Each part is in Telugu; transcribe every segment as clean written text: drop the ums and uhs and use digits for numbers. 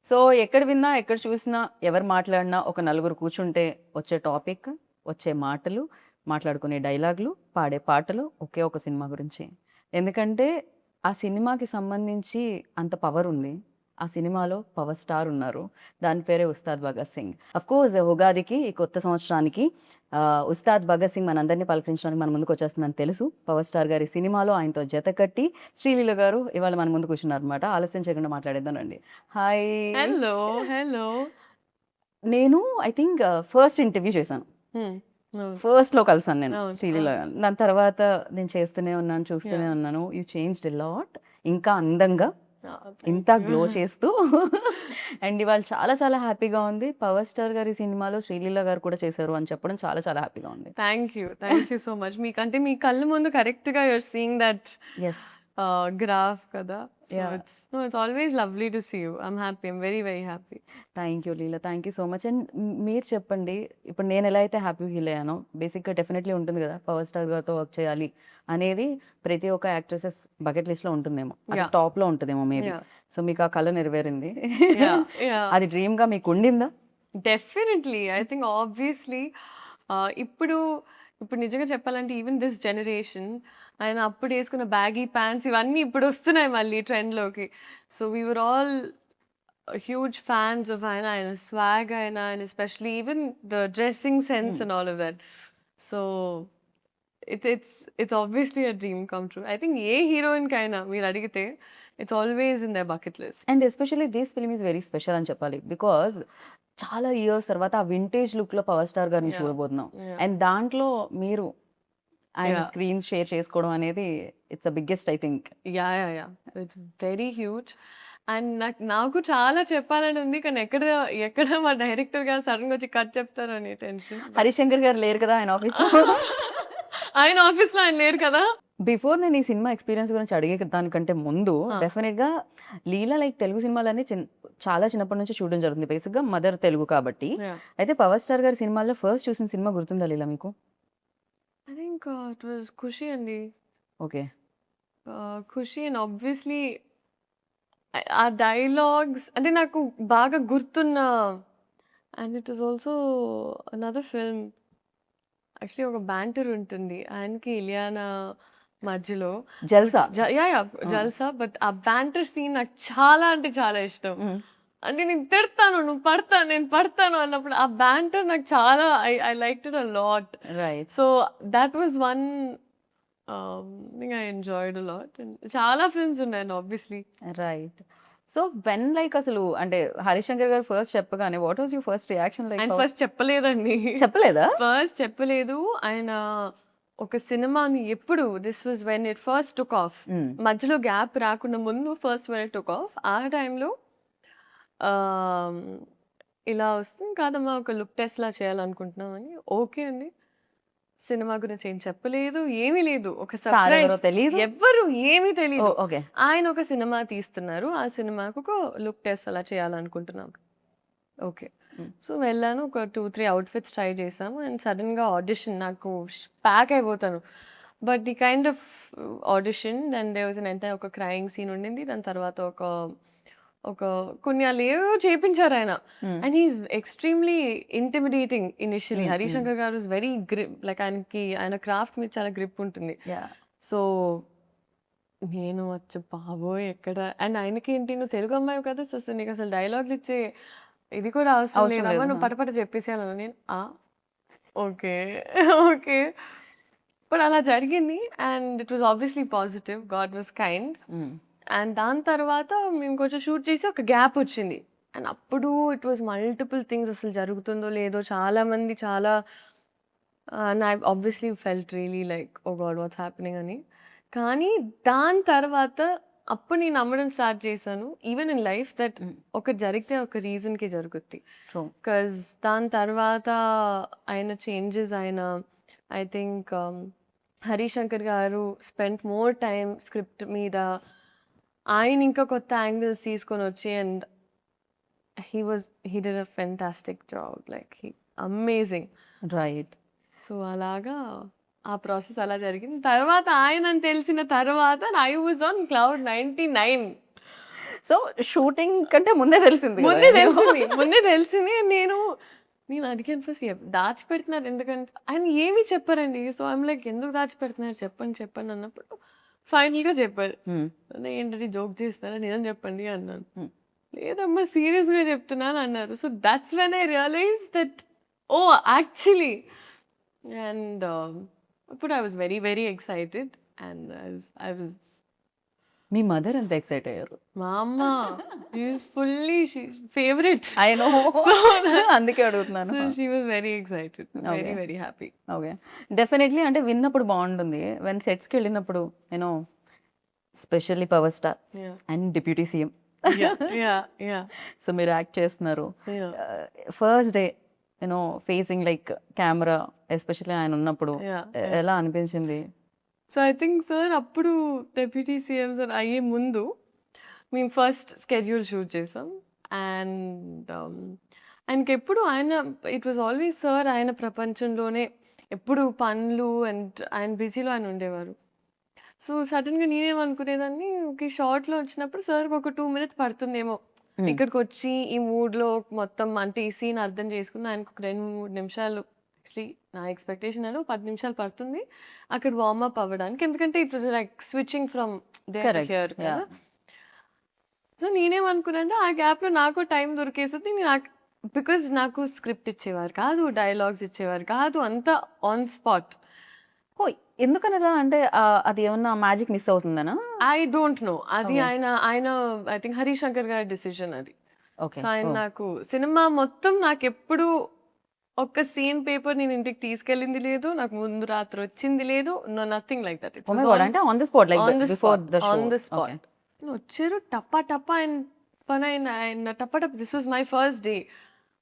సో ఎక్కడ విన్నా, ఎక్కడ చూసినా, ఎవరు మాట్లాడినా ఒక నలుగురు కూర్చుంటే వచ్చే టాపిక్, వచ్చే మాటలు, మాట్లాడుకునే డైలాగులు, పాడే పాటలు ఒకే ఒక సినిమా గురించి. ఎందుకంటే ఆ సినిమాకి సంబంధించి అంత పవర్ ఉంది. ఆ సినిమాలో పవర్ స్టార్ ఉన్నారు. దాని పేరే 'ఉస్తాద్ భగత్ సింగ్.' అఫ్‌కోర్స్ ఉగాదికి, ఈ కొత్త సంవత్సరానికి 'ఉస్తాద్ భగత్ సింగ్' మనందరిని పలకరించడానికి మన ముందుకొచ్చేస్తుందని తెలుసు. పవర్ స్టార్ గారి సినిమాలో ఆయనతో జతకట్టి శ్రీలీల గారు ఇవాళ మన ముందు కూర్చున్నారనమాట. ఆలస్యం చేయకుండా మాట్లాడేద్దాం రండి. హాయ్! హలో. హలో. నేను ఐ థింక్ ఫస్ట్ ఇంటర్వ్యూ చేశాను. హ్మ్. అవును. ఫస్ట్‌లో కలిసాను నేను అవును. శ్రీలీల అవును. గారిని. దాని తర్వాత నేను చేస్తూనే ఉన్నాను, చూస్తూనే యాహ్! ఉన్నాను. You changed a lot. ఇంకా అందంగా, ఇంత థాంక్ యూ. గ్లో చేస్తూ అండ్ ఇవాళ చాలా చాలా హ్యాపీగా ఉంది. పవర్ స్టార్ గారి సినిమాలో శ్రీలీల గారు కూడా చేశారు అని చెప్పడం చాలా చాలా హ్యాపీగా ఉంది. Thank you. Thank you so much. మీకంటే మీ కళ్ళ ముందు కరెక్ట్‌గా you are seeing that yes. Graph కదా! So yeah! It's always lovely to see you. I'm happy. I'm very very happy. Thank you Leela. Thank you so much. And మీరు చెప్పండి, ఇప్పుడు నేనెలా అయితే హ్యాపీ ఫీల్ అయ్యానో, బేసిక్‌గా డెఫినెట్‌లీ ఉంటుంది గదా! పవర్ స్టార్ గారితో వర్క్ చేయాలి అనేది ప్రతి ఒక్క యాక్ట్రెసెస్ బకెట్ లిస్ట్‌లో ఉంటుందేమో. అది యాహ్! టాప్‌లో ఉంటదేమో మేబీ. యాహ్! సో మీకు ఆ కల నెరవేరింది. యాహ్! యాహ్! అది డ్రీమ్‌గా మీకుండిందా? డెఫినెట్‌లీ. ఐ థింక్ ఆబ్వియస్‌లీ ఇప్పుడు ఇప్పుడు నిజంగా చెప్పాలంటే ఈవెన్ దిస్ జనరేషన్ ఆయన అప్పుడు యేసుకున్న బ్యాగీ ప్యాంట్స్ ఇవన్నీ ఇప్పుడొస్తున్నాయి మళ్ళీ ట్రెండ్‌లోకి. So we were all huge fans of ఆయన. ఆయన swag and especially even the dressing sense hmm. And all of that. So it's obviously a dream come true. I think ఏ హీరోయిన్‌కైనా మీరడిగితే it's always in their bucket list. And especially this film is very special అని చెప్పాలి. బికాజ్ చాలా ఇయర్స్ తర్వాత ఆ వింటేజ్ లుక్‌లో పవర్ స్టార్ గారిని యాహ్! చూడబోతున్నాం. యాహ్! అండ్ దాంట్లో మీరు ఆయన యాహ్! స్క్రీన్ షేర్ చేసుకోవడం అనేది it's the biggest I think. Yeah! It's very huge. And నాకు చాలా చెప్పాలని ఉంది. కానీ ఎక్కడ మా డైరెక్టర్ గారు సడెన్‌గా వచ్చి కట్ చెప్తారని టెన్షన్. బట్ హరిశంకర్ గారు లేరు కదా ఆయన ఆఫీస్‌లో. ఆయన ఆఫీస్‌లో ఆయన లేరు కదా! బిఫోర్ నేను ఈ సినిమా ఎక్స్‌పీరియన్స్ గురించి అడిగే దానికంటే ముందు ఆ! డెఫినిట్‌గా లీల లైక్ తెలుగు సినిమాలన్నీ చాలా చిన్నప్పటి నుంచి చూడడం జరుగుతుంది. బేసిక్‌గా మదర్ తెలుగు కాబట్టి. యాహ్! అయితే పవర్ స్టార్ గారి సినిమాల్లో ఫస్ట్ చూసిన సినిమా గుర్తుందా లీల మీకు? ఐ థింక్ ఇట్ వాస్ 'ఖుషి' అండి. ఓకే. 'ఖుషి' అండ్ ఆబ్వియస్లీ ఆ డైలాగ్స్ అంటే నాకు బాగా గుర్తున్న and it was also another film. Actually ఒక బ్యాంటర్ ఉంటుంది. ఆయనకి, ఇలియానా మధ్యలో. జల్సా. యాహ్! ఆ! 'జల్సా' బట్ ఆ బ్యాంటర్ సీన్ నాకు చాలా అంటే చాలా ఇష్టం. హ్మ్. అంటే నేను తిడతాను, నువ్వు పడతా, నేను పడతాను అన్నప్పుడు ఆ బ్యాంటర్ నాకు చాలా I liked it a lot. Right. So thought was one thing I enjoyed a lot. And చాలా ఫిల్మ్స్ ఉన్నాయండి obviously. Right. So when like అసలు అంటే హరిశంకర్ గారు ఫస్ట్ చెప్పగానే what was your first reaction like ఆయన పవర్ ఫస్ట్ చెప్పలేదండి. చెప్పలేదా? ఫస్ట్ చెప్పలేదు. ఆయన ఒక సినిమాని ఎప్పుడు this was when it first took off. హ్మ్. మధ్యలో గ్యాప్ రాకుండా ముందు first when it took off. ఆ టైంలో ఆహ్, ఇలా వస్తుంది కాదమ్మా ఒక లుక్ టెస్ట్‌లా చేయాలనుకుంటున్నామని. ఓకే అండి. సినిమా గురించి ఏం చెప్పలేదు. ఏమీ లేదు. ఒక స్టార్ ఎవరో సర్ప్రైజ్. తెలీదు. ఎవ్వరు ఏమీ తెలీదు. ఓహ్! ఓకే. ఆయన ఒక సినిమా తీస్తున్నారు. ఆ సినిమాకు ఒక లుక్ టెస్ట్ అలా చేయాలనుకుంటున్నాం. ఓకే. హ్మ్. సో, వెళ్ళాను. ఒక 2, 3 అవుట్‌ఫిట్స్ ట్రై చేశాము. అండ్ సడెన్‌గా ఆడిషన్ నాకు ప్యాక్ అయిపోతాను. But the kind of audition and there was ఒక క్రైయింగ్ సీన్ ఉండింది. దాని తర్వాత ఒక ఒక కొన్ని ఏవేవో చేపించారాయన. Hmm. And he is extremely intimidating initially. Hmm. Hmm. Harishankar garu is very like ఆయన క్రాఫ్ట్ మీద చాలా గ్రిప్ ఉంటుంది. యాహ్! సో, నేను బాబోయ్! ఎక్కడ అండ్ ఆయనకేంటి నువ్వు తెలుగు అమ్మాయివి కదా! సో, నీకసలు డైలాగులు ఇచ్చే ఇది కూడా అవసరం అవసరం లేదమ్మా. లేదు. నువ్వు ఆ! పటపట చెప్పేసేయాలన్నా. నేను ఓకే. ఓకే. బట్ అలా జరిగింది. And it was obviously positive. God was kind. హ్మ్. అండ్ దాని తర్వాత మేము కొంచెం షూట్ చేసి ఒక గ్యాప్ వచ్చింది. అండ్ అప్పుడు ఇట్ వాస్ మల్టిపుల్ థింగ్స్ అసలు జరుగుతుందో లేదో చాలామంది చాలా and I obviously felt really like oh God what's happening అని. కానీ దాని తర్వాత అప్పుడు నేను నమ్మడం స్టార్ట్ చేశాను. ఈవెన్ ఇన్ లైఫ్ దట్ హ్మ్. ఒకటి జరిగితే ఒక రీజన్‌కి జరుగుద్ది. ట్రూ. బికాజ్ దాని తర్వాత ఆయన చేంజెస్ ఆయన ఐ థింక్ హరీశంకర్ గారు స్పెంట్ మోర్ టైమ్ స్క్రిప్ట్ మీద. ఆయన ఇంకా కొత్త యాంగిల్స్ తీసుకొనొచ్చి and he did a fantastic job. Like amazing. Right. So, అలాగా ఆ ప్రాసెస్ అలా జరిగింది. తర్వాత ఆయనని తెలిసిన తర్వాత I was on cloud 99. So shooting కంటే ముందే తెలిసింది కదా ముందే నీకు? తెలిసింది. నేను అడిగాను ఫస్ట్ దాచిపెడుతున్నారు ఎందుకంటే ఆయన ఏమీ చెప్పారండి. సో ఐమ్ లైక్ ఎందుకు దాచిపెడుతున్నారు చెప్పండి అన్నప్పుడు ఫైనల్గా చెప్పారు. Hmm. ఏంటంటే జోక్ చేస్తారా నిజం చెప్పండి అన్నాను. Hmm. లేదమ్మా సీరియస్గా చెప్తున్నాను అన్నారు. So that's when I realise that oh actually and ఇప్పుడు I was very very excited and I was మీ మదర్ ఎంత ఎక్సైట్ అయ్యారు? మా అమ్మ is fully favourite. I know. So అందుకే అడుగుతున్నాను. So she was very excited, very Okay. very happy. Okay, definitely. అంటే విన్నప్పుడు బాగుంటుంది. వెన్ సెట్స్కి వెళ్ళినప్పుడు నేను specially power star Yeah, and deputy CM, yeah. So మీరు యాక్ట్ చేస్తున్నారు. Yeah. First day you know facing like camera, especially ఆయన ఉన్నప్పుడు Yeah. ఎలా అనిపించింది? సో ఐ థింక్ సార్ అప్పుడు డెప్యూటీ సీఎం సార్ అయ్యే ముందు మేము ఫస్ట్ స్కెడ్యూల్ షూట్ చేసాం. అండ్ ఆయనకి ఎప్పుడు ఇట్ వాజ్ ఆల్వేస్ సార్ ఆయన ప్రపంచంలోనే ఎప్పుడు పనులు అండ్ ఆయన బిజీలో ఆయన ఉండేవారు. సో సడన్గా నేనేమనుకునేదాన్ని ఒక షార్ట్లో వచ్చినప్పుడు సార్కి ఒక 2 minutes పడుతుందేమో ఇక్కడికి వచ్చి ఈ మూడ్లో మొత్తం అంటే ఈ సీన్ అర్థం చేసుకుని ఆయనకు ఒక 2-3 నిమిషాలు యాక్చువల్లీ నా ఎక్స్పెక్టేషన్ 10 నిమిషాలు పడుతుంది అక్కడ వార్మప్ అవ్వడానికి. ఎందుకంటే it was like switching from there to Correct. Here కదా. Yeah. సో నేనేమనుకున్నానంటే ఆ గ్యాప్లో నాకు టైం దొరికేసింది. బికాజ్ నాకు స్క్రిప్ట్ ఇచ్చేవారు కాదు, డైలాగ్స్ ఇచ్చేవారు కాదు, అంతా ఆన్ స్పాట్. ఓ, ఎందుకనలా? అంటే అది ఏమన్నా మ్యాజిక్ మిస్ అవుతుందనా? ఐ డోంట్ నో అది Okay. ఆయన ఐ థింక్ హరిశంకర్ గారి డిసిషన్ అది. ఓకే. సో ఆయన నాకు సినిమా మొత్తం నాకు ఎప్పుడు ఒక్క సీన్ పేపర్ నేను ఇంటికి తీసుకెళ్ళింది లేదు, నాకు ముందు రాత్రి వచ్చింది లేదు, nothing like that. Oh my God, అంటే on the spot like before the show. On the spot వచ్చారు టప్పా టప్పా ఆయన పని ఆయన టప్పా టప్ప. This was my first day.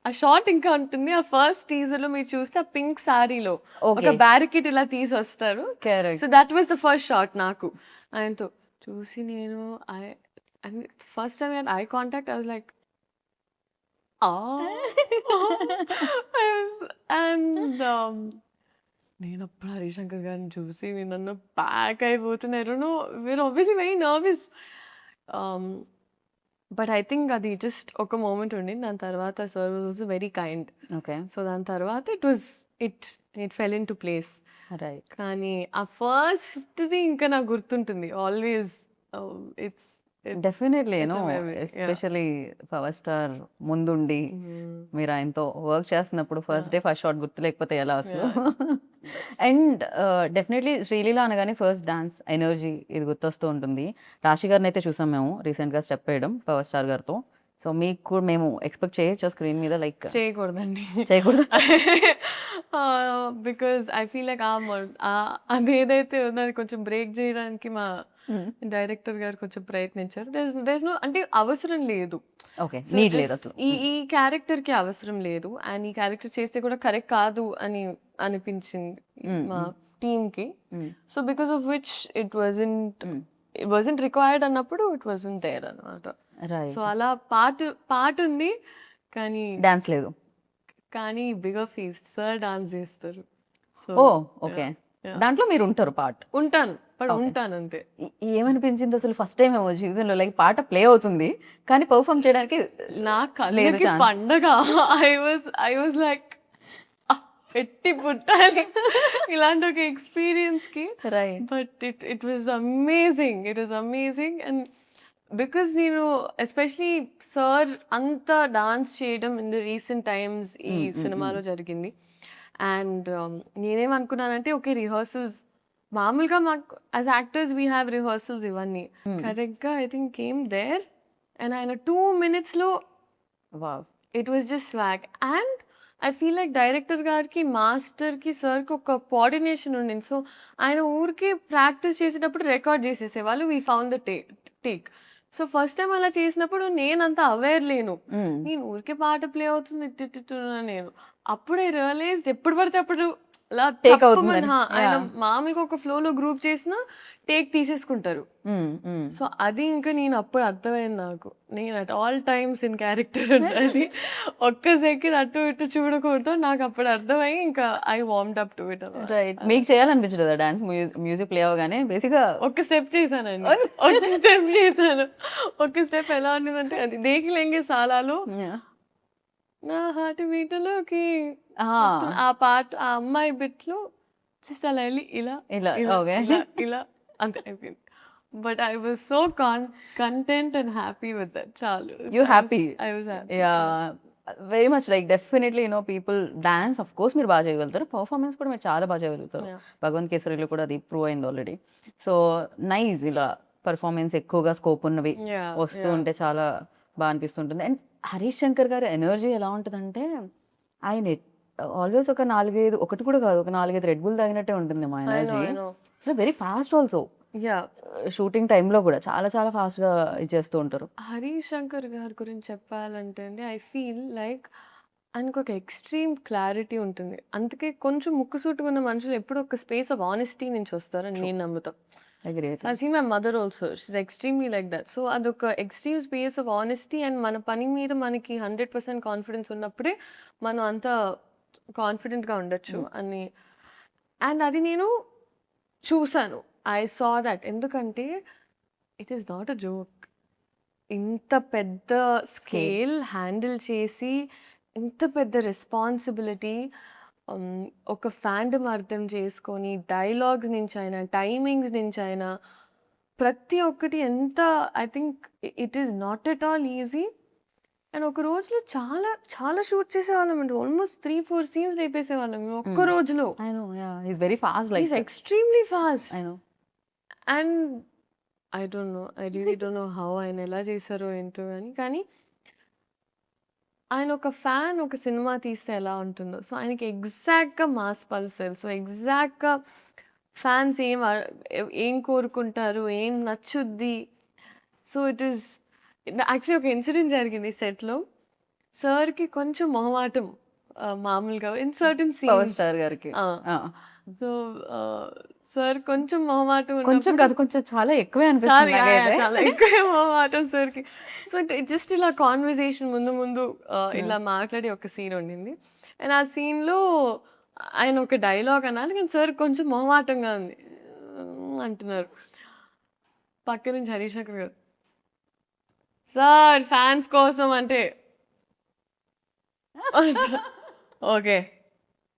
ఆ షార్ట్ ఇంకా ఉంటుంది. ఆ ఫస్ట్ టీజర్ లో మీరు చూస్తే ఆ పింక్ సారీలో ఒక ఓకే, బ్యారికేడ్ ఇలా తీసి వస్తారు. Correct. So that was the first shot. నాకు ఆయనతో చూసి నేను first time I contact I was like and నేను అప్పుడు హరిశంకర్ గారిని చూసి నన్ను ప్యాక్ అయిపోతున్నారు. We're obviously very nervous. But I think అది జస్ట్ ఒక మూమెంట్ ఉండింది. దాని తర్వాత sir was also very kind. Okay, so దాని తర్వాత it fell into place. Right. కానీ ఆ ఫస్ట్ది ఇంకా నాకు గుర్తుంటుంది always. It's definitely It's a no, memory, yeah. Especially power star ముందుండి మీరు ఆయనతో వర్క్ చేస్తున్నప్పుడు ఫస్ట్ డే ఫస్ట్ షాట్ గుర్తు లేకపోతే ఎలా అసలు? అండ్ డెఫినెట్లీ శ్రీలీల అనగానే ఫస్ట్ డాన్స్ ఎనర్జీ ఇది గుర్తొస్తూ ఉంటుంది. రాశి గారిని అయితే చూసాం మేము రీసెంట్గా స్టెప్ వేయడం పవర్ స్టార్ గారితో. సో మీకు కూడా మేము ఎక్స్పెక్ట్ చేయొచ్చు స్క్రీన్ మీద లైక్ చేయకూడదండి. చేయకూడదు? బికాజ్ ఐ ఫీల్ లైక్ అదేదైతే ఉందో అది కొంచెం బ్రేక్ చేయడానికి మా డైరెక్టర్ గారు కొంచెం ప్రయత్నించారు. దేస్ నో అంటే అవసరం లేదు. ఓకే, So నీడ్ లేదు just అసలు. ఈ క్యారెక్టర్ కి అవసరం లేదు అండ్ ఈ క్యారెక్టర్ చేస్తే కూడా కరెక్ట్ కాదు అని అనిపించింది మా టీమ్ కి. So because of which it wasn't required అన్నప్పుడు ఇట్ వాజంట్ దేర్ అన్నమాట. రైట్. సో అలా పాట ఉంది డాన్స్ లేదు. కానీ బిగర్ ఫీస్ట్ సార్ డాన్స్ చేస్తారు. సో ఓ ఓకే, దాంట్లో మీరు ఉంటారు పార్ట్. ఉంటాను బట్ Okay. ఉంటాను అంతే. ఏమనిపించింది అసలు ఫస్ట్ టైం ఏమో జీవితంలో లైక్ పాట ప్లే అవుతుంది కానీ పర్ఫామ్ చేయడానికి నా లేదు కళ్ళకి chance. పండగ. ఐ వాజ్ లైక్ పెట్టి పుట్టాలి ఇలాంటి ఒక ఎక్స్పీరియన్స్ కి. Right. But it was amazing and because నేను ఎస్పెషలీ సార్ అంత డాన్స్ చేయడం ఇన్ ద రీసెంట్ టైమ్స్ ఈ సినిమాలో జరిగింది. అండ్ నేనేమనుకున్నానంటే ఓకే రిహర్సల్స్ మామూలుగా మాకు as actors we have rehearsals ఇవన్నీ కరెక్ట్గా I think came there and ఆయన 2 minutes లో wow, it was just swag. And I feel like director గారికి మాస్టర్కి సార్కి ఒక కోఆర్డినేషన్ ఉండింది. సో ఆయన ఊరికి ప్రాక్టీస్ చేసేటప్పుడు రికార్డ్ చేసేసేవాళ్ళు. We found the take. So first time అలా చేసినప్పుడు నేనంత అవేర్ లేను. నేను ఊరికే పాట ప్లే అవుతుంది నేను అప్పుడే రియలైజ్ ఎప్పుడు పడితే అప్పుడు అలా Take తప్పుమని అవుతుందని. ఆయన Yeah. మామూలుగా ఒక ఫ్లోలో గ్రూప్ చేసినా టేక్ తీసేసుకుంటారు. సో అది ఇంకా నేను అప్పుడు అర్థమైంది నాకు. నేను at all times in character ఉండాలి. ఒక్క సెకండ్ అటు ఇటు చూడకూడదు. నాకు అప్పుడు అర్థమయ్యి ఇంకా ఐ వార్మ్డ్ అప్ టు ఇట్ అన్నమాట. రైట్. మీకు చేయాలనిపించలేదా డాన్స్? మ్యూజిక్ ప్లే అవ్వగానే బేసిక్‌గా ఒక్క స్టెప్ చేశానండి. ఒక్క స్టెప్ చేశాను. ఒక్క స్టెప్ ఎలా ఉండేదంటే అది 'దేఖ్ లెంగే సాలాలో' యాహ్! నా హార్ట్ బీట్‌లోకి ఆ! ఆ పాట ఆ అమ్మాయి బిట్‌లో జస్ట్ అలా ఎళ్లి ఇలా, ఇలా ఇలా, ఓకే. ఇలా, ఇలా అంతే అయిపోయింది. But I was so content and happy with that చాలు. You happy. I was happy. Yeah! Very much like definitely people dance of course మీరు బాగా చేయగలుగుతారు. పెర్ఫార్మన్స్ కూడా మీరు చాలా బాగా చేయగలుగుతారు. యాహ్! భగవంత్ కేసరిలో కూడా అది ప్రూవ్ అయింది ఆల్రెడీ. సో నైస్ ఇలా పెర్ఫార్మన్స్ ఎక్కువగా స్కోప్ ఉన్నవి యాహ్! వస్తూ యాహ్! ఉంటే చాలా బాగా అనిపిస్తుంటుంది. అండ్ హరీష్ శంకర్ గారి ఎనర్జీ ఎలా ఉంటదంటే ఆయన ఆల్వేస్ ఒక 4, 5 ఒకటి కూడా కాదు. ఒక 4, 5 రెడ్ బుల్ తాగినట్టే ఉంటుంది మా I know. Energy. I know. It's very fast also. Yeah! Shooting టైమ్‌లో కూడా చాలా చాలా ఫాస్ట్‌గా ఇచ్చేస్తూ ఉంటారు. హరీష్ శంకర్ గారి గురించి చెప్పాలంటే అండి ఐ ఫీల్ లైక్ ఆయనకు ఒక ఎక్స్‌ట్రీమ్ క్లారిటీ ఉంటుంది. అందుకే కొంచెం ముక్కుసూటిగా ఉన్న మనుషులు ఎప్పుడూ ఒక స్పేస్ ఆఫ్ ఆనెస్టీ నుంచి వస్తారని నేను నమ్ముతా. Agree. I've seen my mother also. She's extremely like that. So అదొక extreme space of honesty and మన పని మీద మనకి 100% కాన్ఫిడెన్స్ ఉన్నప్పుడే మనం అంత కాన్ఫిడెంట్‌గా ఉండొచ్చు అని. అండ్ అది నేను చూసాను. I saw that. ఎందుకంటే it is not a joke. ఇంత పెద్ద స్కేల్ హ్యాండిల్ చేసి, ఇంత పెద్ద రెస్పాన్సిబిలిటీ ఒక ఫాండమ్ అర్థం చేసుకొని, డైలాగ్స్ నుంచైనా, టైమింగ్స్ నుంచైనా ప్రతి ఒక్కటి ఎంత I think it is not at all easy. And ఒక రోజులో చాలా చాలా షూట్ చేసేవాళ్ళమండి. ఆల్మోస్ట్ 3, 4 సీన్స్ లేపేసేవాళ్ళం మేము ఒక్క రోజులో. I know. Yeah! He is very fast like is extremely fast. I know. And I don't no. I really don't know how ఆయన ఎలా చేశారో ఏంటో గాని. కానీ ఆయన ఒక ఫ్యాన్ ఒక సినిమా తీస్తే ఎలా ఉంటుందో, సో ఆయనకి ఎగ్జాక్ట్‌గా మాస్ పల్స్ తెలుసు. ఎగ్జాక్ట్‌గా ఫ్యాన్స్ ఏం కోరుకుంటారు, ఏం నచ్చుద్ది. సో ఇట్ ఈస్ యాక్చువల్లీ ఒక ఇన్సిడెంట్ జరిగింది సెట్‌లో. సార్‌కి కొంచెం మొహమాటం మామూలుగా in certain power scenes. Star గారికి. ఆ! ఆ! సో సార్ కొంచెం మొహమాటం కొంచెం ఉన్నప్పుడు కాదు కొంచెం చాలా ఎక్కువే చాలా అనిపిస్తుంది యాహ్! యాహ్! నాకైతే. చాలా ఎక్కువే మొహమాటం సార్‌కి. సో జస్ట్ ఇలా కాన్వర్సేషన్ ముందు ఇలా మాట్లాడి ఒక సీన్ ఉండింది. అండ్ ఆ సీన్‌లో ఆయన ఒక డైలాగ్ అనాలి. కానీ సార్ కొంచెం మొహమాటంగా ఉంది. అంటున్నారు. పక్క నుంచి హరీష్ శంకర్ గారు, "సార్ ఫ్యాన్స్ కోసం" అంటే ఓకే.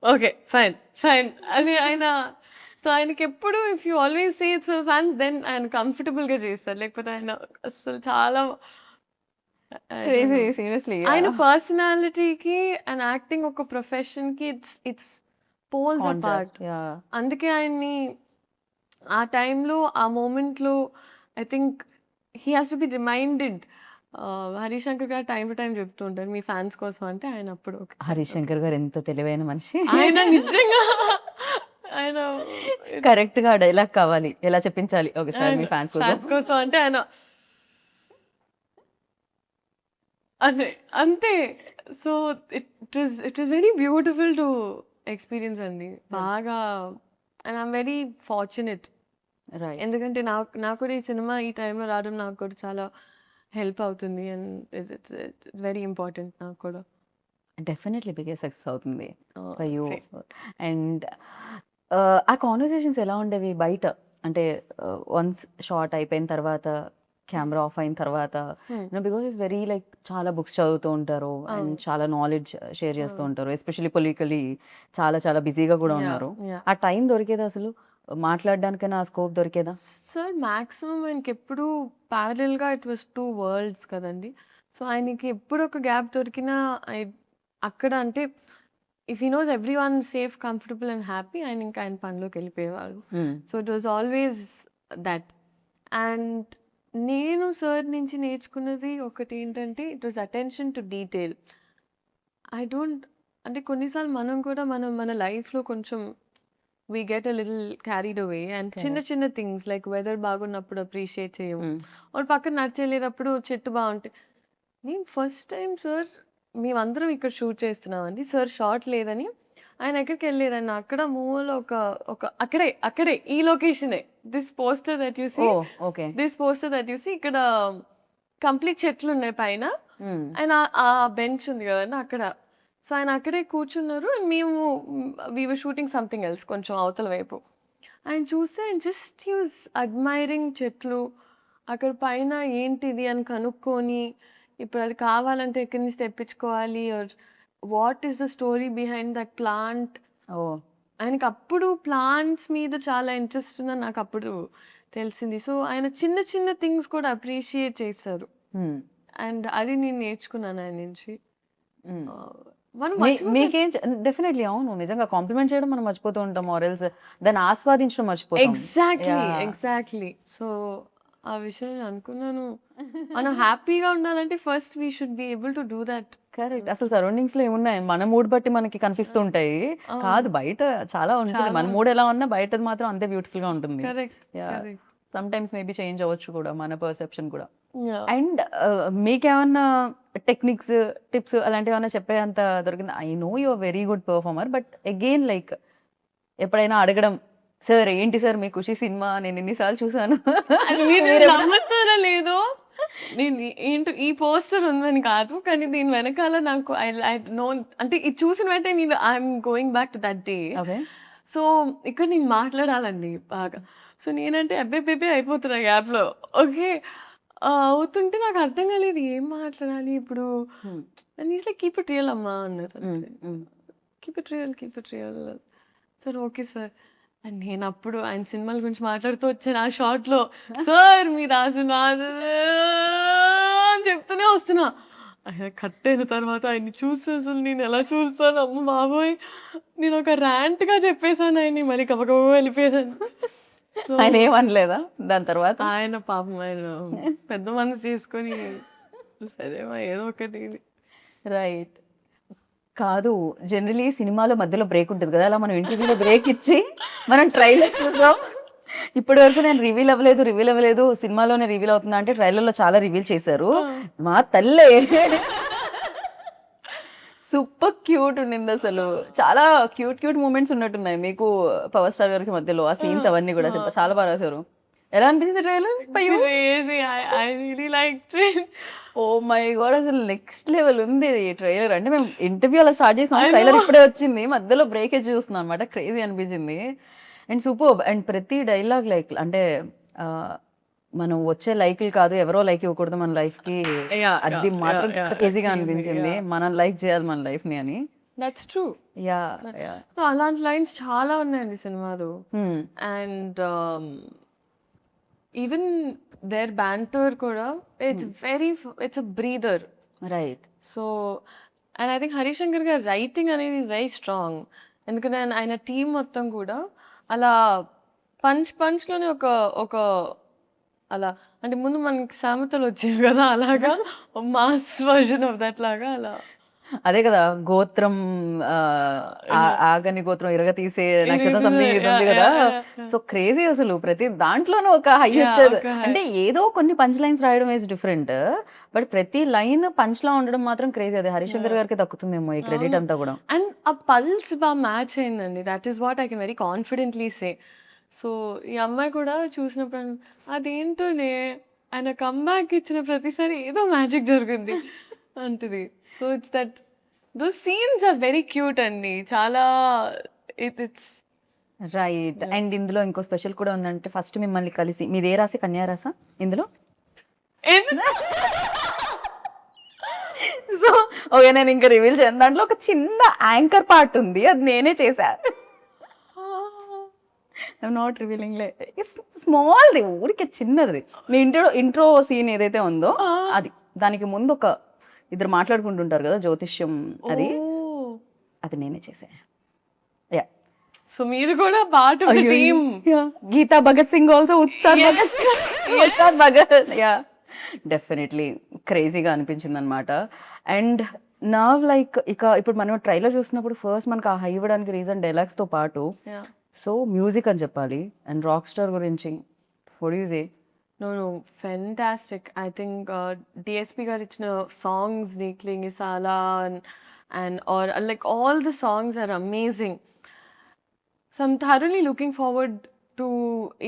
ఓకే. ఫైన్. ఫైన్ అని ఆయన సో ఆయనకెప్పుడు if you always say it's for fans then ఆయన కంఫర్టబుల్‌గా చేస్తారు. లేకపోతే ఆయన అస్సలు చాలా I don't crazy no. Seriously. ఆయన యాహ్! పర్సనాలిటీకి అండ్ యాక్టింగ్ ఒక ప్రొఫెషన్‌కి it's poles apart. Contrast. Yeah! అందుకే ఆయన్ని ఆ టైంలో, ఆ మూమెంట్‌లో I think he has to be reminded. Harish Shankar గారు టైమ్ టు టైమ్ చెప్తూ ఉంటారు. మీ ఫ్యాన్స్ కోసం అంటే ఆయన అప్పుడు ఓకే. హరీష్ శంకర్ గారు ఎంత తెలివైన మనిషి. ఆయన నిజంగా ఆయన కరెక్ట్‌గా డైలాగ్ కావాలి. ఎలా చెప్పించాలి ఒకసారి మీ ఫ్యాన్స్ కోసం. ఫ్యాన్స్ కోసం అంటే ఆయన అదే అంతే. So it was very beautiful to experience అండి. బాగా and I am very fortunate. Right. ఎందుకంటే నాకు కూడా ఈ సినిమా ఈ టైంలో రావడం నాకు కూడా చాలా హెల్ప్ అవుతుంది. అండ్ ఇట్స్ వెరీ ఇంపార్టెంట్ నాకు కూడా. డెఫినెట్‌లీ బిగ్గెస్ట్ సక్సెస్ అవుతుంది ఫర్ యూ. Great. అండ్ ఆ కాన్వర్సేషన్స్ ఎలా ఉండేవి బయట? అంటే వన్స్ షాట్ అయిపోయిన తర్వాత, కెమెరా ఆఫ్ అయిన తర్వాత బికాజ్ ఇట్స్ వెరీ లైక్ చాలా బుక్స్ చదువుతూ ఉంటారు అండ్ అవును. చాలా నాలెడ్జ్ షేర్ చేస్తూ అవును. ఉంటారు. ఎస్పెషల్లీ పొలిటికల్లీ చాలా చాలా బిజీగా కూడా యాహ్! ఉన్నారు. యాహ్! ఆ టైం దొరికేదా అసలు? మాట్లాడడానికైనా ఆ స్కోప్ దొరికేదా? సార్ మాక్సిమం ఆయనకెప్పుడు ప్యారలల్‌గా ఇట్ వాస్ 2 వరల్డ్స్ కదండీ. సో ఆయనకి ఎప్పుడు ఒక గ్యాప్ దొరికినా అక్కడ అంటే if he knows everyone safe, comfortable and happy ఆయన ఇంకా ఆయన పనిలోకి వెళ్ళిపోయేవారు. So it was always that. And నేను సార్ నుంచి నేర్చుకున్నది ఒకటేంటంటే it was attention to detail. I don't అంటే కొన్నిసార్లు మనం కూడా మన లైఫ్‌లో కొంచెం we get a little carried away and చిన్న కరెక్ట్. చిన్న థింగ్స్ లైక్ వెదర్ బాగున్నప్పుడు అప్రిషియేట్ చేయము. ఆర్ పక్కన నడిచెళ్ళేటప్పుడు చెట్టు బాగుంటే నేను ఫస్ట్ టైం సార్ మేమందరం ఇక్కడ షూట్ చేస్తున్నామండి. సార్ షాట్ లేదని ఆయన ఎక్కడికెళ్ళలేదన్న అక్కడ మూల అక్కడే ఈ లొకేషనే. This poster that you see oh okay. ఇక్కడ కంప్లీట్ చెట్లున్నాయి పైన. ఆయన ఆ బెంచ్ ఉంది కదండీ అక్కడ. సో, ఆయన అక్కడే కూర్చున్నారు. అండ్ మేము వి వర్ షూటింగ్ సంథింగ్ ఎల్స్ కొంచెం అవతల వైపు. ఆయన చూస్తే జస్ట్ హి వాస్ అడ్మైరింగ్ చెట్లు. అక్కడ పైన ఏంటిది అని కనుక్కొని, ఇప్పుడు అది కావాలంటే ఎక్కడి నుంచి తెప్పించుకోవాలి or what is the story behind that plant. Oh ఆయనకి అప్పుడు ప్లాంట్స్ మీద చాలా ఇంట్రెస్ట్ ఉందని నాకు అప్పుడు తెలిసింది. సో, ఆయన చిన్న చిన్న థింగ్స్ కూడా అప్రిషియేట్ చేశారు. అండ్ అది నేను నేర్చుకున్నాను ఆయన నుంచి. మనం మీకేం డెఫినెట్లీ అవును, నిజంగా కాంప్లిమెంట్ చేయడం మనం మర్చిపోతూ ఉంటాం, ఆర్ఎల్స్ దాన్ని ఆస్వాదించడం మర్చిపోతాం. ఎగ్జాక్ట్లీ. సో ఆ విషయం నేను అనుకున్నాను, మనం హ్యాపీగా ఉండాలంటే first we should be able to do that. Correct. అసలు సరౌండింగ్స్ లో ఏమున్నాయి మన మూడ్ బట్టి మనకి కనిపిస్తూ ఉంటాయి. కాదు బయట చాలా ఉంటుంది, మన మూడ్ ఎలా ఉన్నా బయటది మాత్రం అంతే బ్యూటిఫుల్ గా ఉంటుంది. సమ్ టైమ్స్ మేబీ చేంజ్ అవ్వచ్చు కూడా మన పర్సెప్షన్ కూడా. అండ్ మీకేమన్నా టెక్నిక్స్ టిప్స్ అలాంటివి ఏమన్నా చెప్పేంత దొరికింది? I know you are very good performer, but again like ఎప్పుడైనా అడగడం, సార్ ఏంటి సార్ మీ ఖుషి సినిమా నేను ఎన్నిసార్లు చూసాను, నమ్ముతారా లేదో, నేను ఏంటో ఈ పోస్టర్ ఉందని కాదు, కానీ దీని వెనకాల నాకు ఐ నో అంటే ఇది చూసిన వెంటనే నేను I'm going back to that day. So ఇక్కడ నేను మాట్లాడాలండి బాగా. సో నేనంటే అబ్బే అయిపోతున్నా గ్యాప్లో. ఓకే అవుతుంటే నాకు అర్థం కాలేదు ఏం మాట్లాడాలి ఇప్పుడు. And is like keep it real అమ్మా అన్నారు. Keep it real sir. Okay sir. And నేను అప్పుడు ఆయన సినిమాల గురించి మాట్లాడుతూ వచ్చాను ఆ షార్ట్లో. సార్ మీరు ఆ సినిమా అని చెప్తూనే వస్తున్నా. ఆయన కట్ అయిన తర్వాత ఆయన్ని చూస్తే అసలు నేను ఎలా చూస్తాను, అమ్మ బాబోయ్ నేను ఒక ర్యాంట్గా చెప్పేశాను ఆయన్ని, మరి కబకబ వెళ్ళిపోయాను. సో ఆయన ఏమనలేదా దాని తర్వాత? ఆయన పాపం ఆయన పెద్ద మనసు చేసుకొని సరేమా ఏదో ఒకటి. రైట్. కాదు జనరలీ సినిమాలో మధ్యలో బ్రేక్ ఉంటుంది కదా, అలా మనం ఇంటర్వ్యూలో బ్రేక్ ఇచ్చి మనం ట్రైలర్ చూసాం. ఇప్పటి వరకు నేను రివీల్ అవ్వలేదు సినిమాలోనే రివీల్ అవుతుందా అంటే ట్రైలర్లో చాలా రివీల్ చేశారు. మా తల్లే సూపర్ క్యూట్ ఉండింది అసలు, చాలా క్యూట్ మూమెంట్స్ ఉన్నట్టున్నాయి మీకు పవర్ స్టార్ గారికి మధ్యలో ఆ సీన్స్ అవన్నీ కూడా చాలా బాగా రాశారు. ఎలా అనిపించింది ట్రైలర్? ఓ మై గాడ్ అసలు నెక్స్ట్ లెవెల్ ఉంది ట్రైలర్. అంటే మేము ఇంటర్వ్యూ అలా స్టార్ట్ చేసాం, ట్రైలర్ ఇప్పుడే వచ్చింది, మధ్యలో బ్రేక్ ఇచ్చి చూస్తున్నాం అనమాట. క్రేజీ అనిపించింది అండ్ సూపర్. అండ్ ప్రతి డైలాగ్ లైక్ అంటే మనం వచ్చే లైక్లు కాదు, ఎవరో లైక్ ఇవ్వకూడదు మన లైఫ్ కి, అది మాత్రం క్రేజీగా అనిపించింది. మనం లైక్ చేయాలి మన లైఫ్ ని అని. That's true. అలాంటి లైన్స్ చాలా ఉన్నాయండి సినిమాలో. అండ్ ఈవెన్ దేర్ బ్యాంటర్ కూడా it's a breather. Right. So and I think Harishankar గారి రైటింగ్ అనేది ఈజ్ వెరీ స్ట్రాంగ్. ఎందుకంటే ఆయన టీం మొత్తం కూడా అలా పంచ్లోనే ఒక అలా అంటే ముందు మనకి సామెతలు వచ్చేవి కదా, అలాగా మాస్ వర్జన్ ఆఫ్ దట్ లాగా అలా. అదే కదా గోత్రం ఆగని గోత్రం ఇరగ తీసే నక్షత్రం సంథింగ్ ఇది ఉంది కదా. సో క్రేజీ అసలు ప్రతి దాంట్లోనూ ఒక హై వచ్చేది. అంటే ఏదో కొన్ని పంచ్ లైన్స్ రాయడం ఈజ్ డిఫరెంట్, బట్ ప్రతి లైన్ పంచ్ లా ఉండడం మాత్రం క్రేజీ. అది హరిశంకర్ గారికి దక్కుతుందేమో ఈ క్రెడిట్ అంతా కూడా. అండ్ ఆ పల్స్ బాగా మ్యాచ్ అయిందండి. That is what I can very confidently say. So ఈ అమ్మాయి కూడా చూసినప్పుడు అదేంటోనే ఆయన కమ్బ్యాక్ ఇచ్చిన ప్రతిసారి ఏదో మ్యాజిక్ జరిగింది అంటది. So it's that those scenes are very cute అండి, చాలా ఇట్స్ రైట్. అండ్ ఇందులో ఇంకో స్పెషల్ కూడా ఉందంటే ఫస్ట్ మిమ్మల్ని కలిసి మీదే రాసి కన్యా రాసా ఇందులో? సో ఓకే నేను ఇంకా రివీల్ చేయను, దాంట్లో ఒక చిన్న యాంకర్ పార్ట్ ఉంది, అది నేనే చేశా. ఐఎమ్ నాట్ రివీలింగ్ లే, స్మాల్ది ఊరికే చిన్నది. మీ ఇంట్రో సీన్ ఏదైతే ఉందో అది, దానికి ముందు ఒక ఇద్దరు మాట్లాడుకుంటుంటారు కదా జ్యోతిష్యం, అది నేనే చేసా. యా. సో మీరు కూడా part of the team. Geetha Bhagat Singh also, Ustaad Bhagat. Yeah definitely క్రేజీగా అనిపించింది అనమాట. అండ్ నా లైక్ ఇప్పుడు మనం ట్రైలర్ చూసినప్పుడు ఫస్ట్ మనకు ఆ హై ఇవ్వడానికి రీజన్ డైలాగ్స్తో పాటు సో మ్యూజిక్ అని చెప్పాలి. అండ్ రాక్ స్టార్ గురించి what do you say? No, fantastic. I think DSP గారు ఇచ్చిన సాంగ్స్ ని క్లింగిసాలా and or like all the songs are amazing. So I'm thoroughly looking forward to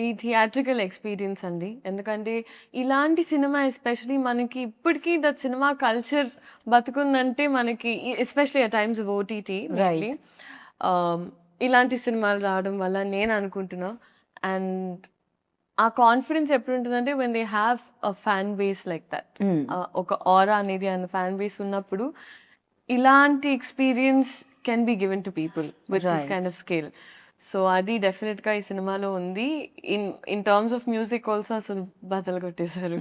ఈ థియేట్రికల్ ఎక్స్పీరియన్స్ అండి. ఎందుకంటే ఇలాంటి సినిమా ఎస్పెషలీ మనకి ఇప్పటికీ దట్ సినిమా కల్చర్ బతుకుందంటే మనకి especially at times of OTT ఇలాంటి సినిమాలు రావడం వల్ల నేను అనుకుంటున్నా. అండ్ ఆ కాన్ఫిడెన్స్ ఎప్పుడు ఉంటుందంటే when they have a fan base like that, ఒక ఆరా అనేది అండ్ ఫ్యాన్ బేస్ ఉన్నప్పుడు ఇలాంటి experience can be given to people with this kind of scale. So అది డెఫినెట్గా ఈ సినిమాలో ఉంది. In terms of music also అసలు బద్దలు కొట్టేశారు.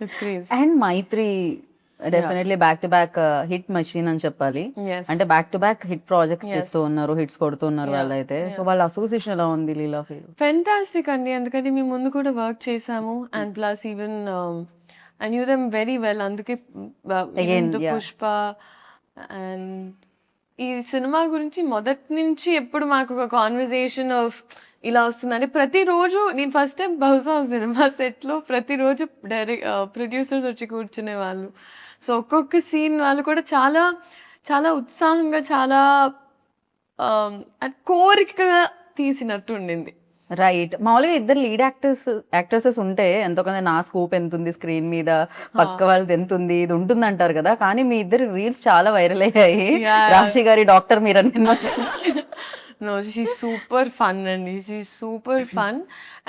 It's crazy. And Mythri definitely back to back hit machine అని చెప్పాలి. అంటే back to back hit projects చేస్తూ ఉన్నారు, హిట్స్ కొడుతున్నారు వాళ్ళైతే. సో వాళ్ళ అసోసియేషన్ ఎలా ఉంది లీలా ఫీల్? ఫెంటాస్టిక్ అండి, ఎందుకంటే మేము ముందు కూడా వర్క్ చేసాము. And plus even I knew them very well. అందుకే పుష్ప అండ్ ఈ సినిమా గురించి మొదటి నుంచి ఎప్పుడు మాకు ఒక కాన్వర్జేషన్ ఆఫ్ ఇలా వస్తుందంటే ప్రతిరోజు నేను ఫస్ట్ టైం బహుశా సినిమా సెట్లో ప్రతిరోజు ప్రొడ్యూసర్స్ వచ్చి కూర్చునే వాళ్ళు. సో ఒక్కొక్క సీన్ వాళ్ళు కూడా చాలా చాలా ఉత్సాహంగా చాలా కోరికగా తీసినట్టు ఉండింది. రైట్. మామూలుగా ఇద్దరు లీడ్ యాక్ట్రెసెస్ ఉంటే ఎంతో కొంత నా స్కోప్ ఎంత ఉంది స్క్రీన్ మీద, పక్క వాళ్ళది ఎంత ఉంది, ఇది ఉంటుంది అంటారు కదా. కానీ మీ ఇద్దరు రీల్స్ చాలా వైరల్ అయ్యాయి. రాశి గారి డాక్టర్ మీరు అని. నో, షీ సూపర్ ఫన్ అండి, షీ సూపర్ ఫన్.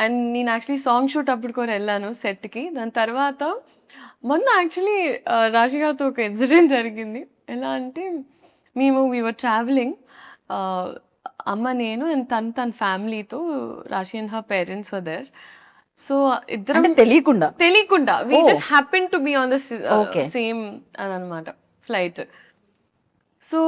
అండ్ నేను యాక్చువల్లీ సాంగ్ షూట్ అప్పుడు కూడా వెళ్ళాను సెట్కి. దాని తర్వాత మొన్న యాక్చువల్లీ రాశి గారితో ఒక ఇన్సిడెంట్ జరిగింది. ఎలా అంటే వీఆర్ ట్రావెలింగ్, అమ్మ నేను అండ్ తన ఫ్యామిలీతో, Raashi and her parents were there. So ఇద్దరం తెలియకుండా we just happen to be on the same అని అనమాట ఫ్లైట్. సో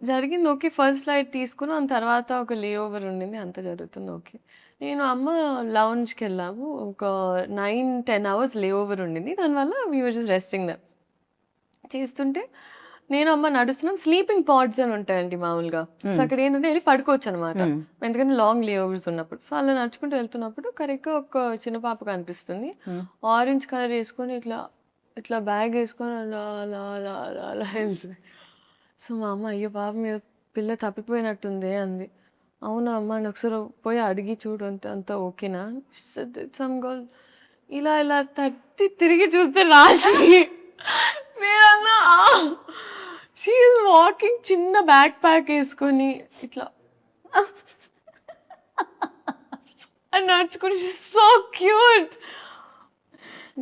జరిగింది ఓకే, ఫస్ట్ ఫ్లైట్ తీసుకున్నాం. దాని తర్వాత ఒక లే ఓవర్ ఉండింది, అంత జరుగుతుంది ఓకే. నేను అమ్మ లౌంజ్కి వెళ్ళాము, ఒక 9-10 hours లే ఓవర్ ఉండింది. దానివల్ల వీ వర్ జస్ట్ రెస్టింగ్ దమ్ చేస్తుంటే నేను అమ్మ నడుస్తున్నాం. స్లీపింగ్ పాడ్స్ అని ఉంటాయండి మామూలుగా. సో అక్కడ ఏంటంటే వెళ్ళి పడుకోవచ్చు అనమాట, ఎందుకంటే లాంగ్ లే ఓవర్స్ ఉన్నప్పుడు. సో అలా నడుచుకుంటూ వెళ్తున్నప్పుడు కరెక్ట్గా ఒక చిన్న పాప కనిపిస్తుంది, ఆరెంజ్ కలర్ వేసుకొని ఇట్లా ఇట్లా బ్యాగ్ వేసుకొని అలా అలా అలా అలా అలా వెళ్తుంది. సో మా అమ్మ అయ్యో పాప మీద పిల్ల తప్పిపోయినట్టుంది అంది. అవునా అమ్మ అని ఒకసారి పోయి అడిగి చూడు అంతా ఓకేనా. సమ్ గర్ల్ ఇలా ఇలా తట్టి తిరిగి చూస్తే రాశి. నేనన్నా షీ ఈజ్ వాకింగ్, చిన్న బ్యాక్ ప్యాక్ వేసుకొని ఇట్లా అని నడుచుకుని, సో క్యూట్.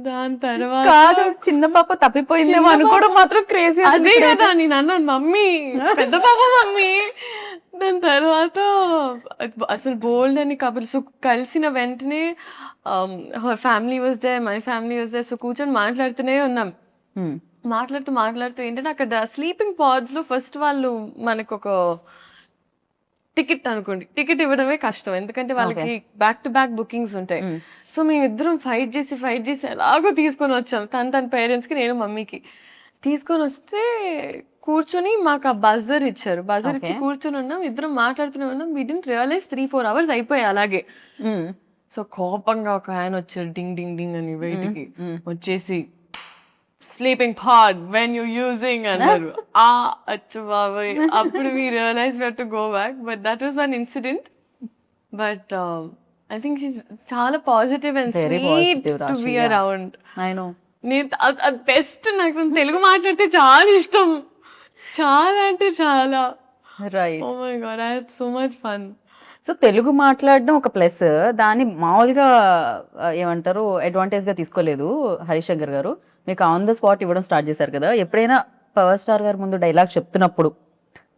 దాని తర్వాత చిన్న పాప తప్పిపోయిందేమో అనుకోవడం మాత్రం క్రేజీ. అదే కదా నేను అన్నాను, మమ్మీ పెద్ద పాప మమ్మీ. దాని తర్వాత అసలు బోల్డ్ అని కబుర్లు. సో కలిసిన వెంటనే her family was there, my family was there. So కూర్చొని మాట్లాడుతూనే ఉన్నాం. మాట్లాడుతూ ఏంటంటే అక్కడ స్లీపింగ్ పాడ్స్లో ఫస్ట్ వాళ్ళు మనకు ఒక టికెట్ అనుకోండి, టికెట్ ఇవ్వడమే కష్టం, ఎందుకంటే వాళ్ళకి బ్యాక్ టు బ్యాక్ బుకింగ్స్ ఉంటాయి. సో మేమిద్దరం ఫైట్ చేసి ఎలాగో తీసుకొని వచ్చాం. తన పేరెంట్స్కి, నేను మమ్మీకి తీసుకొని వస్తే కూర్చొని మాకు ఆ బజర్ ఇచ్చారు. బజర్ ఇచ్చి కూర్చొని ఉన్నాం, ఇద్దరం మాట్లాడుతూనే ఉన్నాం. వీ డిడ్ంట్ రియలైజ్ 3-4 hours అయిపోయాయి అలాగే. సో కోపంగా ఒక ఆయన వచ్చారు, డింగ్ డింగ్ డింగ్ అని బయటికి వచ్చేసి, sleeping pod when you using అన్నారు. అచ్చు బాబాయ్, అప్పుడు we realise we have to go back. But that was one incident. But I think she's చాలా positive and sweet to be around. నేను బెస్ట్, నాకు తెలుగు మాట్లాడితే చాలా ఇష్టం, చాలా అంటే చాలా. Right. Oh my God, I had so much fun. So Telugu మాట్లాడడం ఒక ప్లస్, దాన్ని మామూలుగా ఏమంటారు అడ్వాంటేజ్గా తీసుకోలేదు హరిశంకర్ గారు. మీకు ఆన్ ద స్పాట్ ఇవ్వడం స్టార్ట్ చేశారు కదా. ఎప్పుడైనా పవర్ స్టార్ గారు ముందు డైలాగ్ చెప్తున్నప్పుడు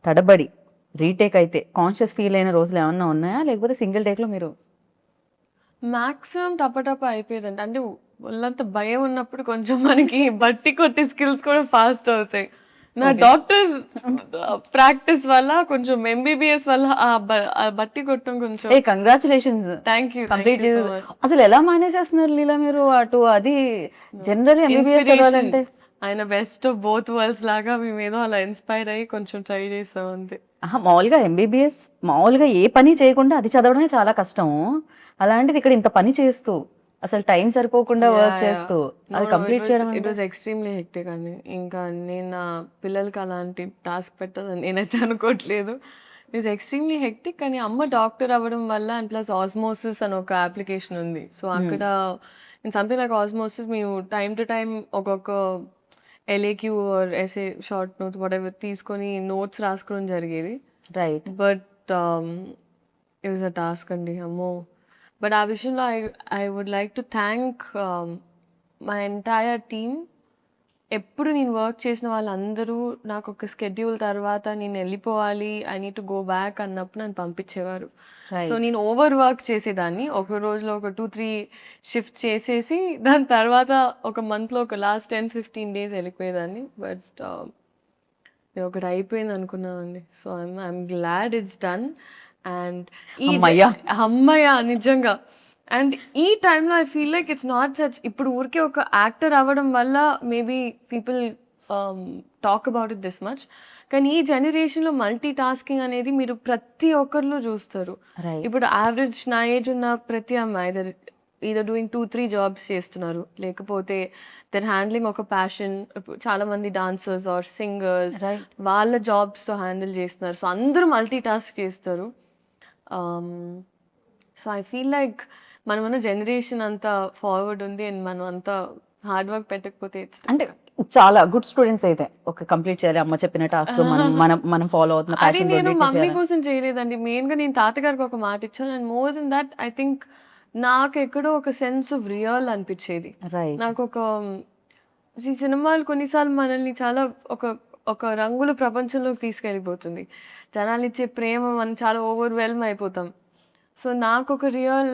తడబడి రీటేక్ అయితే కాన్షియస్ ఫీల్ అయిన రోజులు ఏమన్నా ఉన్నాయా, లేకపోతే సింగిల్ టేక్లో మీరు? మ్యాక్సిమం టపటప అయిపోయేదండి. అంటే వాళ్ళంత భయం ఉన్నప్పుడు కొంచెం మనకి బట్టి కొట్టే స్కిల్స్ కూడా ఫాస్ట్ అవుతాయి. నా డాక్టర్ ప్రాక్టీస్ వల్ల కొంచెం MBBS వల్ల ఆ బట్టి కొట్టడం కొంచెం. కంగ్రాచులేషన్స్. Thank you. కంప్లీట్. అసలు ఎలా మేనేజ్ చేస్తున్నారు లీలా మీరు అటు? అది జనరల్లీ MBBS అంటే ఆయన బెస్ట్ ఆఫ్ బోత్ వరల్డ్స్ లాగా మేము ఏదో అలా ఇన్స్పైర్ అయ్యి కొంచెం ట్రై చేసాం అంతే. మామూలుగా MBBS మామూలుగా ఏ పని చేయకుండా అది చదవడమే చాలా కష్టం. అలాంటిది ఇక్కడ ఇంత పని చేస్తూ అసలు టైం సరిపోకుండా వర్క్ చేస్తూ అది కంప్లీట్ చేయడం ఇట్ వాజ్ ఎక్స్ట్రీమ్లీ హెక్టిక్ అండి. ఇంకా నేను నా పిల్లలకి అలాంటి టాస్క్ పెట్టదని నేనైతే అనుకోవట్లేదు. It was extremely hectic. కానీ అమ్మ డాక్టర్ అవ్వడం వల్ల అండ్ ప్లస్ ఆస్మోసిస్ అని ఒక అప్లికేషన్ ఉంది. సో అక్కడ ఇన్ సంథింగ్ లైక్ ఆస్మోసిస్ మేము టైమ్ టు టైమ్ ఒక్కొక్క LAQ or SA short notes whatever తీసుకొని నోట్స్ రాసుకోవడం జరిగేది. Right. But it was a task అండి అమ్మో. బట్ ఆ విషయంలో I would like to thank my entire team. ఎప్పుడు నేను వర్క్ చేసిన వాళ్ళందరూ నాకు ఒక స్కెడ్యూల్ తర్వాత నేను వెళ్ళిపోవాలి, I need to go back అన్నప్పుడు నన్ను పంపించేవారు. సో నేను ఓవర్ వర్క్ చేసేదాన్ని. ఒక రోజులో ఒక 2-3 షిఫ్ట్ చేసేసి దాని తర్వాత ఒక మంత్లో ఒక లాస్ట్ 10-15 డేస్ వెళ్ళిపోయేదాన్ని. బట్ ఒకటి అయిపోయింది అనుకున్నానండి. So I'm glad it's done. And అమ్మయ్య నిజంగా. అండ్ ఈ టైంలో I feel like it's not such, ఇప్పుడు ఊరికే ఒక యాక్టర్ అవ్వడం వల్ల maybe people talk about it this much. కానీ ఈ జనరేషన్లో మల్టీ టాస్కింగ్ అనేది మీరు ప్రతి ఒక్కరిలో చూస్తారు. ఇప్పుడు యావరేజ్ నా ఏజ్ ఉన్న ప్రతి అమ్మాయి ఈదర్ డూయింగ్ 2-3 జాబ్స్ చేస్తున్నారు, లేకపోతే దర్ హ్యాండ్లింగ్ ఒక ప్యాషన్. చాలా మంది డాన్సర్స్ ఆర్ సింగర్స్ వాళ్ళ జాబ్స్తో హ్యాండిల్ చేస్తున్నారు. సో అందరూ మల్టీ టాస్క్ చేస్తారు. సో ఐ ఫీల్ లైక్ మనమన్న జనరేషన్ అంతా ఫార్వర్డ్ ఉంది అండ్ మనం అంతా హార్డ్ వర్క్ పెట్టకపోతే అంటే చాలా గుడ్ స్టూడెంట్స్ అయితే ఒక కంప్లీట్ చేయాలి అమ్మ చెప్పిన టాస్క్ మనం ఫాలో అవుతున్న అది నేను మమ్మీ కోసం చేయలేదండి. మెయిన్గా నేను తాతగారికి ఒక మాట ఇచ్చాను. And more than that I think నాకు ఎక్కడో ఒక సెన్స్ ఆఫ్ రియల్ అనిపించేది. నాకు ఒక ఈ సినిమాలు కొన్నిసార్లు మనల్ని చాలా ఒక రంగుల ప్రపంచంలోకి తీసుకెళ్ళిపోతుంది. జనాలు ఇచ్చే ప్రేమ మనం చాలా ఓవర్వెల్మ్ అయిపోతాం. సో నాకు ఒక రియల్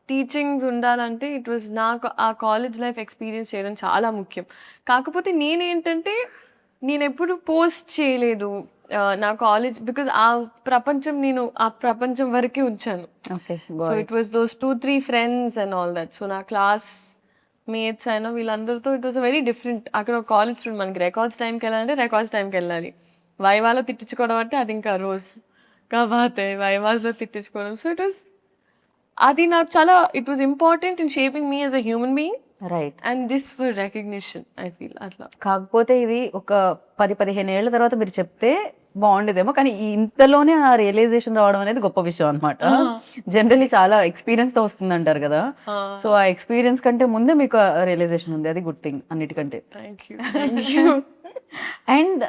టీచింగ్స్ ఉండాలంటే ఇట్ వాజ్ నాకు ఆ కాలేజ్ లైఫ్ ఎక్స్పీరియన్స్ చేయడం చాలా ముఖ్యం. కాకపోతే నేనేంటంటే నేను ఎప్పుడు పోస్ట్ చేయలేదు నా కాలేజ్, బికాజ్ ఆ ప్రపంచం వరకే ఉంచాను. So it was those 2-3 friends and all that. So నా క్లాస్ మేట్స్ అయినా వీళ్ళందరితో ఇట్ వాజ్ వెరీ డిఫరెంట్. అక్కడ ఒక కాలేజ్ స్టూడెంట్, మనకి రికార్డ్స్ టైంకి వెళ్ళాలంటే రికార్డ్స్ టైంకి వెళ్ళాలి. వైవాలో తిట్టించుకోవడం అంటే అది ఇంకా రోజు కాబట్టి వైవాస్లో తిట్టించుకోవడం. సో అది నాకు చాలా it was important in shaping me as a human being. Right. And this for recognition I feel అట్లా. కాకపోతే ఇది ఒక 10-15 ఏళ్ల తర్వాత మీరు చెప్తే బాగుండేదేమో, కానీ ఇంతలోనే ఆ రియలైజేషన్ రావడం అనేది గొప్ప విషయం అనమాట. జనరల్లీ చాలా ఎక్స్పీరియన్స్ తో వస్తుంది అంటారు కదా. సో ఆ ఎక్స్పీరియన్స్ కంటే ముందే మీకు రియలైజేషన్ ఉంది, అది గుడ్ థింగ్ అన్నిటికంటే. And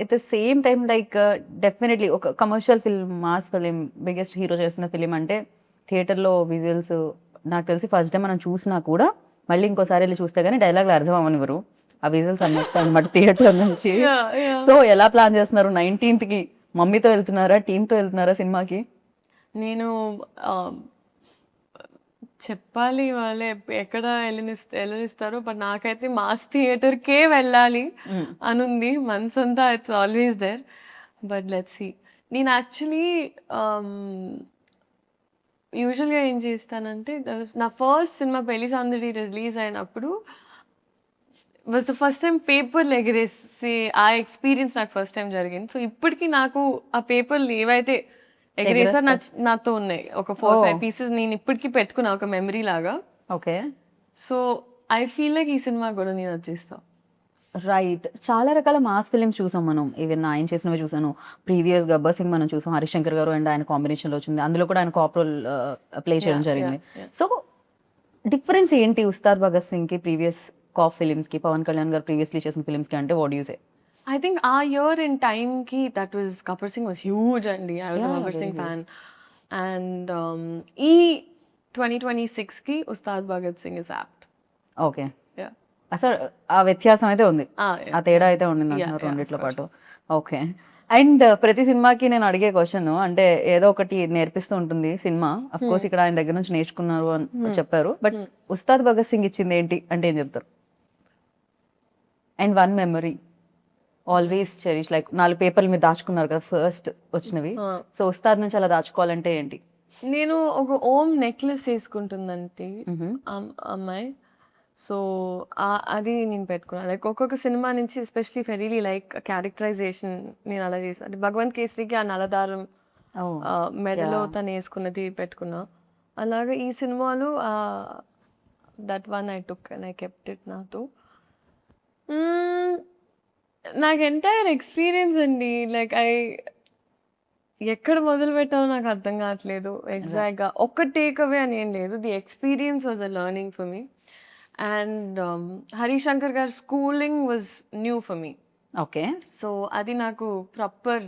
at the same time like definitely ఒక commercial film, mass film, biggest hero చేస్తున్న ఫిలిం అంటే థియేటర్లో విజువల్స్ నాకు తెలిసి ఫస్ట్ టైం మనం చూసినా కూడా మళ్ళీ ఇంకోసారి వెళ్ళి చూస్తే కానీ డైలాగ్లు అర్థం అవ్వనివ్వరు, ఆ విజువల్స్ అమ్మేస్తాయి అనమాట థియేటర్ నుంచి. సో ఎలా ప్లాన్ చేస్తున్నారు? 19th మమ్మీతో వెళ్తున్నారా, టీంతో వెళ్తున్నారా సినిమాకి? నేను చెప్పాలి వాళ్ళే ఎక్కడ వెళ్ళనిస్తారో, బట్ నాకైతే మాస్ థియేటర్కే వెళ్ళాలి అనుంది మనసంతా. It's always there, but let's see. నేను యాక్చువల్లీ యూజువల్గా ఏం చేస్తానంటే నా ఫస్ట్ సినిమా పెళ్లి సందడి రిలీజ్ అయినప్పుడు వాజ్ ద ఫస్ట్ టైం పేపర్లు ఎగరేసి ఆ ఎక్స్పీరియన్స్ నాకు ఫస్ట్ టైం జరిగింది. సో ఇప్పటికీ నాకు ఆ పేపర్లు ఏవైతే ఎగరేసారు నాతో ఉన్నాయి, ఒక 4-5 పీసెస్ నేను ఇప్పటికీ పెట్టుకున్నా ఒక మెమరీ లాగా. Okay. So I feel like ఈ సినిమా కూడా నేను వచ్చేస్తాను. రైట్. చాలా రకాల మాస్ ఫిలిమ్స్ చూసాం మనం. ఈవెన్ ఆయన చేసినవి చూసాను. ప్రీవియస్ గబ్బర్ సింగ్ మనం చూసాం, హరిశంకర్ గారు అండ్ ఆయన కాంబినేషన్లో వచ్చింది. అందులో కూడా ఆయన కాప్ రోల్ ప్లే చేయడం జరిగింది. సో డిఫరెన్స్ ఏంటి ఉస్తాద్ భగత్ సింగ్కి ప్రీవియస్ కాప్ ఫిలిమ్స్కి, పవన్ కళ్యాణ్ గారు ప్రీవియస్లీ చేసిన ఫిలిమ్స్కి అంటే what you say? I think our year in time ki that was Gabbar Singh was huge and I was a Gabbar Singh fan. And 2026 ki Ustad Bhagat Singh is apt. Okay. Yeah. అసలు ఆ వ్యత్యాసం అయితే ఉంది, ఆ తేడా అయితే ఉండింది అంటున్నారు రెండిట్లో పాటు. ఓకే. అండ్ ప్రతి సినిమాకి నేను అడిగే క్వశ్చన్, అంటే ఏదో ఒకటి నేర్పిస్తూ ఉంటుంది సినిమా. అఫ్ కోర్స్ ఇక్కడ ఆయన దగ్గర నుంచి నేర్చుకున్నారు అని చెప్పారు, బట్ ఉస్తాద్ భగత్ సింగ్ ఇచ్చింది ఏంటి అంటే ఏం చెప్తారు? And one memory always cherish, like 4 పేపర్లు మీరు దాచుకున్నారు కదా ఫస్ట్ వచ్చినవి. సో ఉస్తాద్ నుంచి అలా దాచుకోవాలంటే ఏంటి? నేను ఒక ఓం నెక్లెస్ వేసుకుంటుందంటే అమ్మాయి, సో అది నేను పెట్టుకున్నాను. లైక్ ఒక్కొక్క సినిమా నుంచి ఎస్పెషలీ ఫెరీలీ లైక్ క్యారెక్టరైజేషన్ నేను అలా చేసాను. అంటే భగవంత్ కేసరికి ఆ నలదారం మెడలో తను వేసుకున్నది పెట్టుకున్నా. అలాగే ఈ సినిమాలో that one I took and I kept it నాతో. నాకు ఎంటైర్ ఎక్స్పీరియన్స్ అండి, లైక్ ఎక్కడ మొదలు పెట్టాలో నాకు అర్థం కావట్లేదు ఎగ్జాక్ట్గా. ఒక్క టేక్ అవే అని ఏం లేదు, the experience was a learning for me. And Harishankar గారి schooling was new for me. Okay, so అది నాకు ప్రాపర్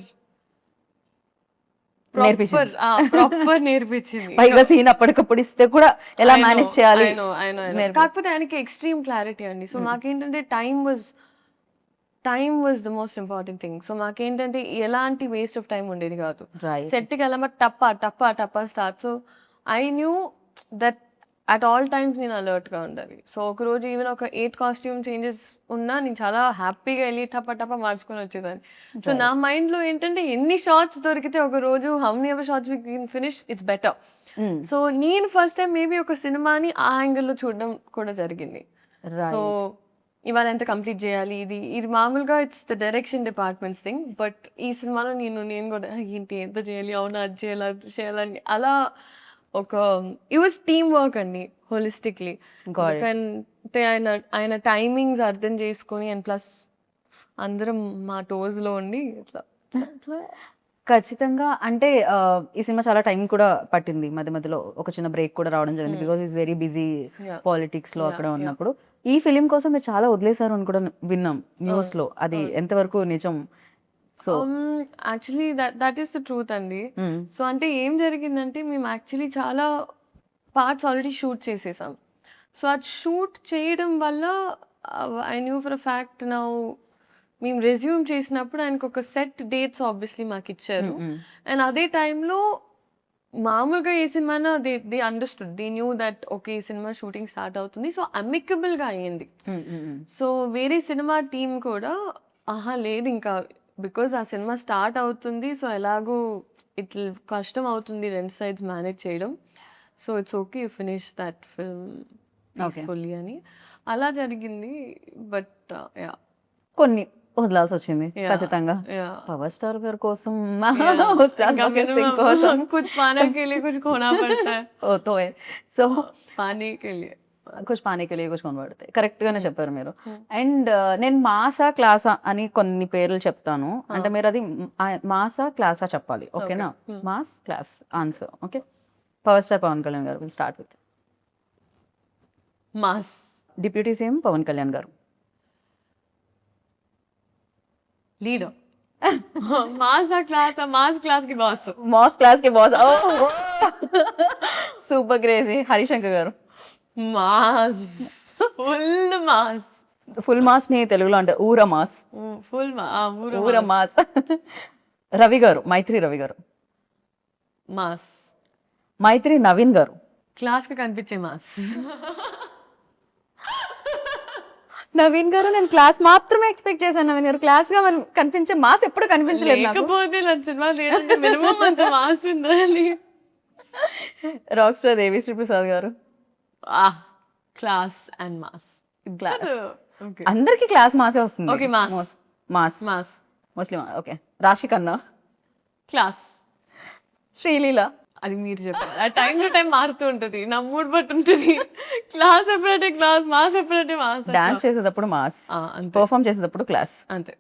నేర్పించింది. ప్రాపర్ నేర్పించింది. పైగా సీన్ అప్పటికప్పుడు ఇస్తే కూడా ఎలా మేనేజ్ చేయాలి. కాకపోతే ఆయనకి ఎక్స్ట్రీమ్ క్లారిటీ అండి. సో నాకేంటంటే time was the most important thing. So మాకేంటంటే ఎలాంటి వేస్ట్ ఆఫ్ టైం ఉండేది కాదు. సెట్కి వెళ్ళామా టప్ప start. So I knew that at all times నేను అలర్ట్గా ఉండాలి. సో ఒకరోజు ఈవెన్ ఒక 8 కాస్ట్యూమ్ చేంజెస్ ఉన్నా నేను చాలా హ్యాపీగా వెళ్ళి టప్ప మార్చుకొని వచ్చేదాన్ని. సో నా మైండ్లో ఏంటంటే ఎన్ని షార్ట్స్ దొరికితే ఒక రోజు how many ever shorts we can finish, it's better. So నేను ఫస్ట్ టైం మేబీ ఒక సినిమాని ఆ యాంగిల్లో చూడడం కూడా జరిగింది. సో ఇవాళ ఎంత కంప్లీట్ చేయాలి, ఇది మామూలుగా it's the direction departments thing. But ఈ సినిమాలో నేను కూడా ఏంటి ఎంత చేయాలి, అవునా అది చేయాలి అది చేయాలని అలా ఒక ఇట్ వాజ్ టీమ్ వర్క్ అండి హోలిస్టిక్లీ. అంటే ఆయన టైమింగ్స్ అర్థం చేసుకొని అండ్ ప్లస్ అందరం మా టోస్లో ఉండి ఇట్లా. ఖచ్చితంగా. అంటే ఈ సినిమా చాలా టైం కూడా పట్టింది, మధ్య మధ్యలో ఒక చిన్న బ్రేక్ కూడా రావడం జరిగింది, because is very busy politics లో అక్కడ ఉన్నప్పుడు. ఈ ఫిలిం కోసం మీరు చాలా వదిలేశారు అని కూడా విన్నాం న్యూస్ లో, అది ఎంతవరకు నిజం? So actually that is the truth అండి. సో అంటే ఏం జరిగిందంటే మేము యాక్చువల్లీ చాలా పార్ట్స్ ఆల్రెడీ షూట్ చేసేసాం. సో అది షూట్ చేయడం వల్ల I knew for a fact now మేము రెజ్యూమ్ చేసినప్పుడు ఆయనకు ఒక సెట్ డేట్స్ ఆబ్వియస్లీ మాకు ఇచ్చారు. అండ్ అదే టైంలో మామూలుగా ఏ సినిమానా they understood, they knew that okay ఈ సినిమా షూటింగ్ స్టార్ట్ అవుతుంది. సో అమికబుల్గా అయ్యింది. సో వేరే సినిమా టీం కూడా లేదు ఇంకా బికాజ్ ఆ సినిమా స్టార్ట్ అవుతుంది, సో ఎలాగో ఇట్లా కష్టం అవుతుంది 2 sides మేనేజ్ చేయడం. So it's okay you finish that film peacefully అని అలా జరిగింది. బట్ కొన్ని వదలాల్సి వచ్చింది ఖచ్చితంగా. పవర్ స్టార్ గారి కోసం कुछ पाने के लिए कुछ खोना पड़ता है. तो है. సో पाने के लिए కుछ పానే కే లియే కుछ కొన పడతాయి. కరెక్ట్ గానే చెప్పారు మీరు. అండ్ నేను మాసా క్లాసా అని కొన్ని పేర్లు చెప్తాను, అంటే మీరు అది మాసా క్లాసా చెప్పాలి, ఓకేనా? Mass class answer. Okay, power star Pawan Kalyan గారు. Will start with mass. Deputy CM Pawan Kalyan గారు. లీడర్. మాస్ క్లాస్ కి బాస్. మాస్ క్లాస్ కి బాస్. Super crazy. హరిశంకర్ గారు. మాస్, ఫుల్ మాస్ ని తెలుగులో అంటే ఊర మాస్. ఊర మాస్. రవి గారు, మైత్రి రవి గారు. మాస్. మైత్రి నవీన్ గారు. క్లాస్ కి కనిపించే మాస్. నవీన్ గారు నేను క్లాస్ మాత్రమే ఎక్స్పెక్ట్ చేశాను. నవీన్ గారు క్లాస్ గా కనిపించే మాస్ ఎప్పుడు కనిపించలేదు. లేకపోతే నా సినిమా మినిమం అంత మాస్ ఉండాలి. రాక్ స్టార్ దేవి శ్రీ ప్రసాద్ గారు. Class and mass. అందరికి క్లాస్ మాసే వస్తుంది. Okay, mass mass mass mostly. Okay, రాశి ఖన్నా. క్లాస్. శ్రీలీల. అది మీరు చెప్పారు, ఆ టైం టు టైం మారుతూ ఉంటుంది, నా మూడ్ బట్టి ఉంటుంది. క్లాస్ ఎప్పుడంటే క్లాస్, మాస్ ఎప్పుడంటే మాస్. డాన్స్ చేసేటప్పుడు మాస్, పర్ఫామ్ చేసేటప్పుడు క్లాస్, అంతే.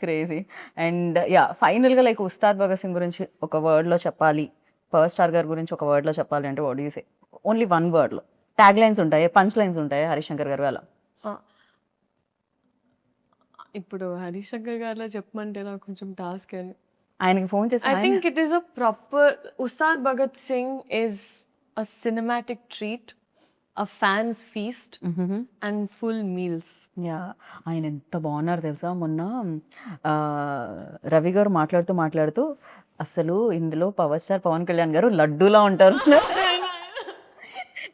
క్రేజీ. అండ్ ఫైనల్ గా లైక్ ఉస్తాద్ భగత్ సింగ్ గురించి ఒక వర్డ్ లో చెప్పాలి, పవర్ స్టార్ గారి గురించి ఒక వర్డ్ లో చెప్పాలి అంటే what you say? Only one word లో. ట్యాగ్ లైన్స్ ఉంటాయి, పంచ్ లైన్స్ ఉంటాయి హరిశంకర్ గారు అలా. ఇప్పుడు హరిశంకర్ గారిలో చెప్పమంటే నాకు కొంచెం టాస్క్ అని. ఆయనకి ఫోన్ చేసి I think it is a proper Ustad Bhagat Singh is a cinematic treat, a fan's feast and full meals. ఆయన ఎంత బాగున్నారు తెలుసా? మొన్న రవి గారు మాట్లాడుతూ అసలు ఇందులో పవర్ స్టార్ పవన్ కళ్యాణ్ గారు లడ్డూలా ఉంటారు.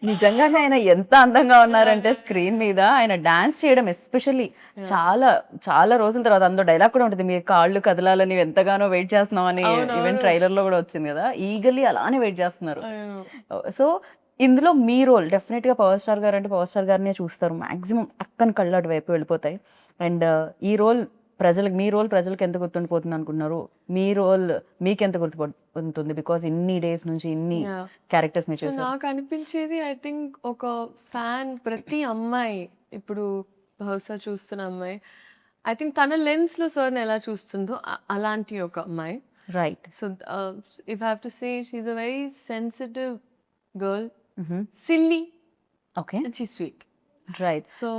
నిజంగానే ఆయన ఎంత అందంగా ఉన్నారంటే స్క్రీన్ మీద ఆయన డాన్స్ చేయడం ఎస్పెషల్లీ చాలా చాలా రోజుల తర్వాత. అందులో డైలాగ్ కూడా ఉంటుంది, మీ కాళ్ళు కదలాలని ఎంతగానో వెయిట్ చేస్తున్నాం అని. ఈవెన్ ట్రైలర్ లో కూడా వచ్చింది కదా, ఈగల్లీ అలానే వెయిట్ చేస్తున్నారు. సో ఇందులో మీ రోల్ డెఫినెట్ గా పవర్ స్టార్ గారు అంటే పవర్ స్టార్ గారినే చూస్తారు మాక్సిమం, అక్కని కళ్ళు అటు వైపు వెళ్ళిపోతాయి. అండ్ ఈ రోల్ ప్రజలకు మీ రోల్ ప్రజలకు ఎంత గుర్తుండిపోతుంది అనుకున్నారు? మీ రోల్ మీకు ఎంత గుర్తుపోతుంది? బికాస్ ఇన్ని డేస్ నుంచి ఇన్ని Yeah. క్యారెక్టర్స్ మీరు సో చేశారు. నాకు అనిపించేది ఐ థింక్ ఒక ఫ్యాన్ ప్రతి అమ్మాయి ఇప్పుడు బహుశా చూస్తున్న అమ్మాయి ఐ థింక్ తన లెన్స్లో సార్ని ఎలా చూస్తుందో అలాంటి ఒక అమ్మాయి. Right. So if have to say she's a very sensitive girl, silly okay. And she sweet. Right. So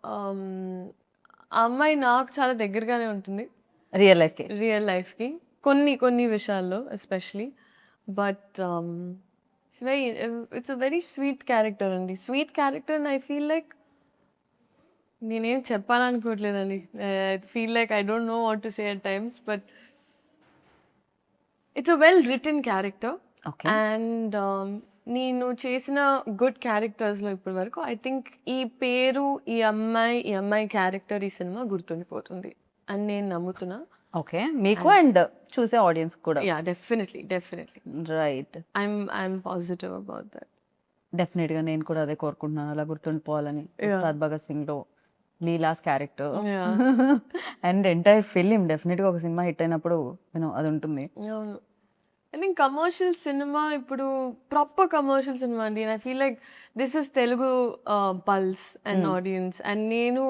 ఆ అమ్మాయి నాకు చాలా దగ్గరగానే ఉంటుంది రియల్ లైఫ్ కి. రియల్ లైఫ్కి కొన్ని విషయాల్లో especially. But it's a very sweet character అండి. Sweet character and I feel like నేనేం చెప్పాలనుకోవట్లేదండి. I feel like I don't know what to say at times, but it's a well written character. Okay. And నేను చేసిన గుడ్ క్యారెక్టర్స్లో ఇప్పటి వరకు ఐ థింక్ ఈ పేరు, ఈ అమ్మాయి క్యారెక్టర్ ఈ సినిమా గుర్తుండిపోతుంది అని నేను నమ్ముతున్నా. ఓకే. మీకు అండ్ చూసే ఆడియన్స్ కూడా. Yeah, definitely. Right. I'm positive about that. Definite గా నేను కూడా అదే కోరుకుంటున్నాను, అలా గుర్తుండిపోవాలని. ఉస్తాద్ భగత్ సింగ్ లో Leela's character and entire film definite గా ఒక సినిమా హిట్ అయినప్పుడు అది ఉంటుంది. అవును. ఐ థింక్ కమర్షియల్ సినిమా ఇప్పుడు ప్రాపర్ కమర్షియల్ సినిమా అండి. I feel like this is Telugu pulse and audience. And నేను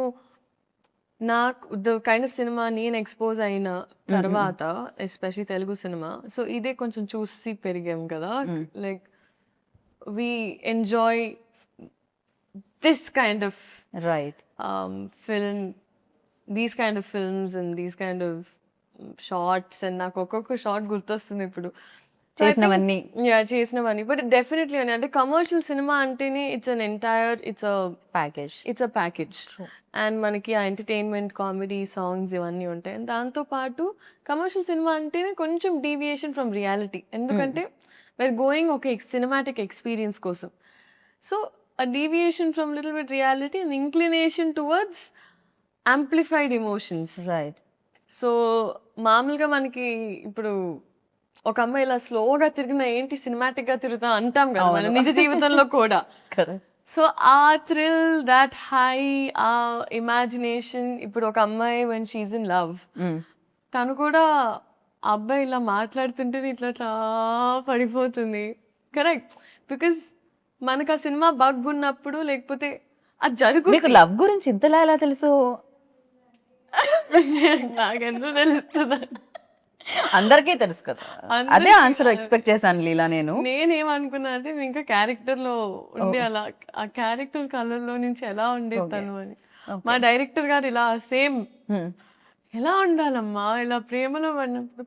నాకు ద కైండ్ ఆఫ్ సినిమా నేను ఎక్స్పోజ్ అయిన తర్వాత ఎస్పెషలీ తెలుగు సినిమా, సో ఇదే కొంచెం చూసి పెరిగాం కదా. Like we enjoy this kind of right. film, these kind of films and these kind of shorts. And నాకు ఒక్కొక్క షార్ట్ గుర్తొస్తుంది ఇప్పుడు చేసినవన్నీ. చేసినవన్నీ. బట్ డెఫినెట్లీ అని అంటే కమర్షియల్ సినిమా అంటేనే ఇట్స్ అ ప్యాకేజ్. అండ్ మనకి ఆ ఎంటర్టైన్మెంట్, కామెడీ, సాంగ్స్ ఇవన్నీ ఉంటాయి. అండ్ దాంతోపాటు కమర్షియల్ సినిమా అంటేనే కొంచెం డీవియేషన్ ఫ్రమ్ రియాలిటీ. ఎందుకంటే we're going ఒక సినిమాటిక్ ఎక్స్పీరియన్స్ కోసం. So a deviation from little bit reality and inclination towards amplified emotions. Right. So మామూలుగా మనకి ఇప్పుడు ఒక అమ్మాయి ఇలా స్లోగా తిరిగినా ఏంటి సినిమాటిక్ గా తిరుగుతా అంటాం కదా మన నిజ జీవితంలో కూడా. కరెక్ట్. సో ఆ థ్రిల్, దాట్ హై, ఆ ఇమాజినేషన్. ఇప్పుడు ఒక అమ్మాయి వెన్ షీఈ్ ఇన్ లవ్, తను కూడా ఆ అబ్బాయి ఇలా మాట్లాడుతుంటే ఇట్లా పడిపోతుంది. కరెక్ట్. బికాస్ మనకు ఆ సినిమా బగ్ ఉన్నప్పుడు లేకపోతే అది జరుగుతుంది. మీకు లవ్ గురించి ఇంతలా ఎలా తెలుసు? నాకెందుకు తెలుస్తుంది? అందరికీ తెలుసు కదా. అదే ఆన్సర్ ఎక్స్పెక్ట్ చేశాను లీలా. నేనేమనుకున్నా అంటే ఇంకా క్యారెక్టర్ లో ఉండి అలా ఆ క్యారెక్టర్ కలర్లో నుంచి ఎలా ఉండేది తను అని. మా డైరెక్టర్ గారు ఇలా సేమ్ ఎలా ఉండాలమ్మా, ఇలా ప్రేమలో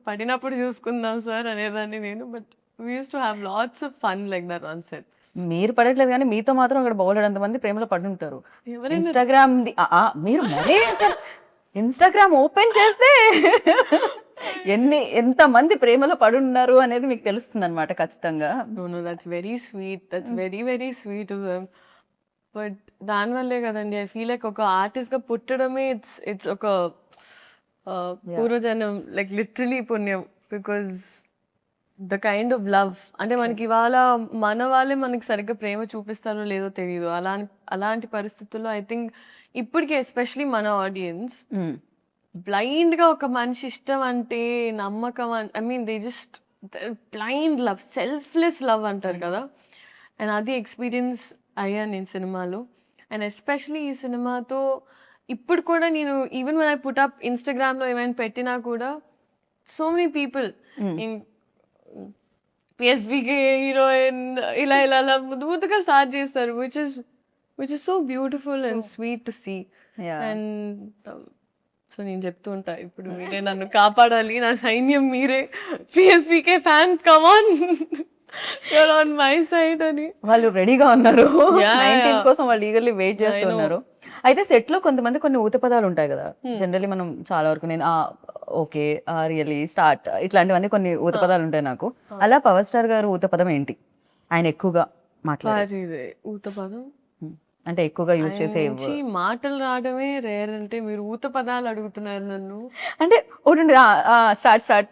పడినప్పుడు చూసుకుందాం సార్ అనేదాన్ని నేను. But we use to have lots of fun like that on set. మీరు పడట్లేదు కానీ మీతో మాత్రం అక్కడ బౌలెడంత మంది ప్రేమలో పడి ఉంటారు. ఇన్స్టాగ్రామ్ మీరు మరీ ఇన్స్టాగ్రామ్ ఓపెన్ చేస్తే ఎంతమంది ప్రేమలో పడి ఉన్నారు అనేది మీకు తెలుస్తుంది అనమాట ఖచ్చితంగా. That's very sweet. That's very very sweet. But దానివల్లే కదండి ఐ ఫీల్ లైక్ ఒక ఆర్టిస్ట్ గా పుట్టడమే ఇట్స్ ఒక పూర్వజన్మ, లైక్ లిటరలీ పుణ్యం. Because the kind of love అంటే మనకి ఇవాళ మన వాళ్ళే మనకి సరిగ్గా ప్రేమ చూపిస్తారో లేదో తెలియదు. అలాంటి పరిస్థితుల్లో ఐ థింక్ ఇప్పటికే ఎస్పెషలీ మన ఆడియన్స్ బ్లైండ్ గా ఒక మనిషి ఇష్టం అంటే నమ్మకం, I mean they just blind love, selfless love అంటారు కదా. అండ్ అది ఎక్స్పీరియన్స్ అయ్యాను నేను సినిమాలో. అండ్ ఎస్పెషలీ ఈ సినిమాతో ఇప్పుడు కూడా నేను even when I put up ఇన్స్టాగ్రామ్లో ఏమైనా పెట్టినా కూడా so many people PSPK heroine ఇలా ముద్దుగా స్టార్ట్ చేస్తారు, which is so beautiful and sweet to see. And so నేను చెప్తూ ఉంటా ఇప్పుడు మీరే నన్ను కాపాడాలి, నా సైన్యం మీరే, PSPK fan come on you're on my side అని. వాళ్ళు రెడీగా ఉన్నారు 19 కోసం, వాళ్ళు ఈగర్లీ వెయిట్ చేస్తున్నారు. అయితే సెట్ లో కొంతమంది కొన్ని ఊత పదాలు ఉంటాయి కదా జనరల్లీ, మనం చాలా వరకు నేను ఓకే రియలీ స్టార్ట్ ఇట్లాంటివన్నీ కొన్ని ఊత పదాలు ఉంటాయి నాకు. అలా పవర్ స్టార్ గారు ఊత పదం ఏంటి ఆయన ఎక్కువగా మాట్లాడే ఊత పదం అంటే ఎక్కువగా యూజ్ చేసే మాటలు రావడమే రేర్. అంటే మీరు ఊత పదాలు అడుగుతున్నారు నన్ను అంటే ఒకటి స్టార్ట్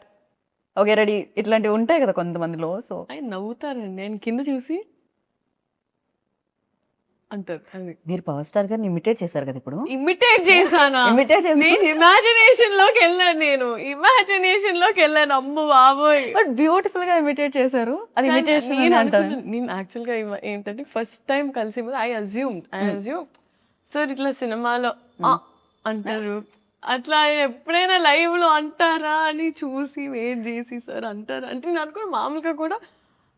ఓకే రెడీ ఇట్లాంటివి ఉంటాయి కదా కొంతమందిలో. సో ఆయన నవ్వుతారండి, నేను కింద చూసి అంటారు. అది మీరు పవర్ స్టార్ గారిని ఇమిటేట్ చేశారు కదా ఇప్పుడు. ఇమిటేట్ చేశానా? ఇమిటేట్ చేసి నేను ఇమాజినేషన్ లోకి వెళ్ళాను. ఇమాజినేషన్ లోకి వెళ్ళాను. అమ్మ బాబోయ్! బట్ బ్యూటిఫుల్ గా ఇమిటేట్ చేశారు. అది ఇమిటేషన్ నేను అంటారు. అనుకున్నాను, నేను యాక్చువల్గా ఏంటంటే ఫస్ట్ టైం కలిసి ఐ అజ్యూమ్ సార్ ఇట్లా సినిమాలో అంటారు, అట్లా ఆయన ఎప్పుడైనా లైవ్ లో అంటారా అని చూసి వెయిట్ చేసి సార్ అంటారా అంటే నేను అనుకున్నా మామూలుగా కూడా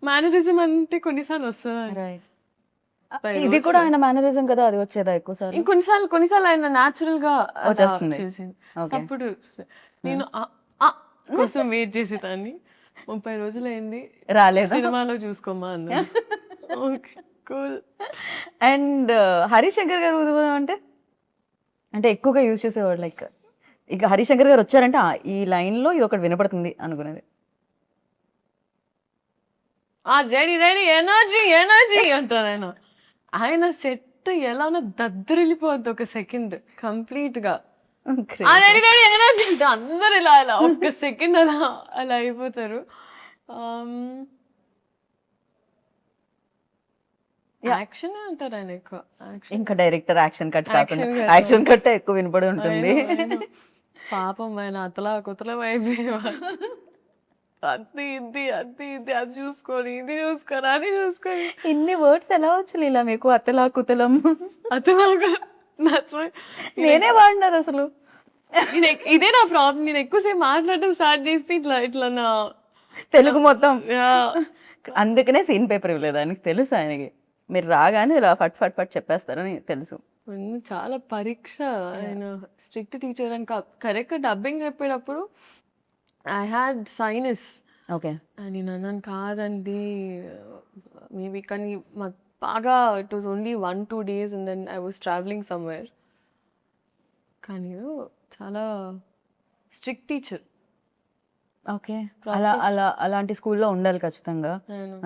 మేనరిజం అంటే కొన్నిసార్లు వస్తుంది. Right. ఇది కూడా ఆయన మేనరిజం కదా, అది వచ్చేదా ఎక్కువ సార్? కొన్నిసార్లు ఆయన న్యాచురల్ గా వచ్చేస్తుంది. చేసింది. Okay. అప్పుడు నేను కోసం వెయిట్ చేసేదాన్ని. 30 రోజులైంది రాలేదా? సినిమాలో చూసుకోమా అన్న. Okay cool. అండ్ హరిశంకర్ గారు ఊదుబోదాం అంటే ఎక్కువగా యూజ్ చేసేవాడు. లైక్ ఇక హరిశంకర్ గారు వచ్చారంటే ఈ లైన్ లో ఇది ఒకటి వినపడుతుంది అనుకునేది. రెడీ రెడీ ఎనర్జీ ఎనర్జీ అంటారు ఆయన. ఆయన సెట్ ఎలా దద్దరిల్లిపోద్ది ఒక సెకండ్ కంప్లీట్ గా. రెడీ రెడీ ఎనర్జీ అంటే అందరు ఇలా ఇలా ఒక్క సెకండ్ అలా అయిపోతారు. యాక్షన్ అంటారు ఆయన ఎక్కువ. ఇంకా డైరెక్టర్ యాక్షన్ కట్ కాకుండా Action cut. యాక్షన్ కట్ ఎక్కువ వినపడి ఉంటుంది. పాపం ఆయన అతలా కుతలం అయిపోయేవారు. అది ఇది అది చూసుకొని ఇది చూసుకొని అది చూసుకొని ఇన్ని వర్డ్స్ ఎలా వచ్చి ఇలా మీకు అతలా కుతలం అతలాగా. నేనే వాడినారు అసలు. ఇదే నా ప్రాబ్లం. నేను ఎక్కువసేపు మాట్లాడటం స్టార్ట్ చేస్తే ఇట్లా నా తెలుగు మొత్తం. అందుకనే సీన్ పేపర్ ఇవ్వలేదు ఆయనకి తెలుసు. ఆయనకి మీరు రాగానే ఇలా ఫట్ ఫట్ ఫట్ చెప్పేస్తారని తెలుసు. చాలా పరీక్ష. ఆయన స్ట్రిక్ట్ టీచర్ అని కరెక్ట్ డబ్బింగ్ చెప్పేటప్పుడు ఐ హ్యాడ్ సైనస్. ఓకే. నేను అన్నాను కాదండి మేబీ, కానీ మాకు బాగా it was only 1-2 days and then I was travelling somewhere. కానీ చాలా స్ట్రిక్ట్ టీచర్. ఓకే. అలాంటి స్కూల్లో ఉండాలి ఖచ్చితంగా.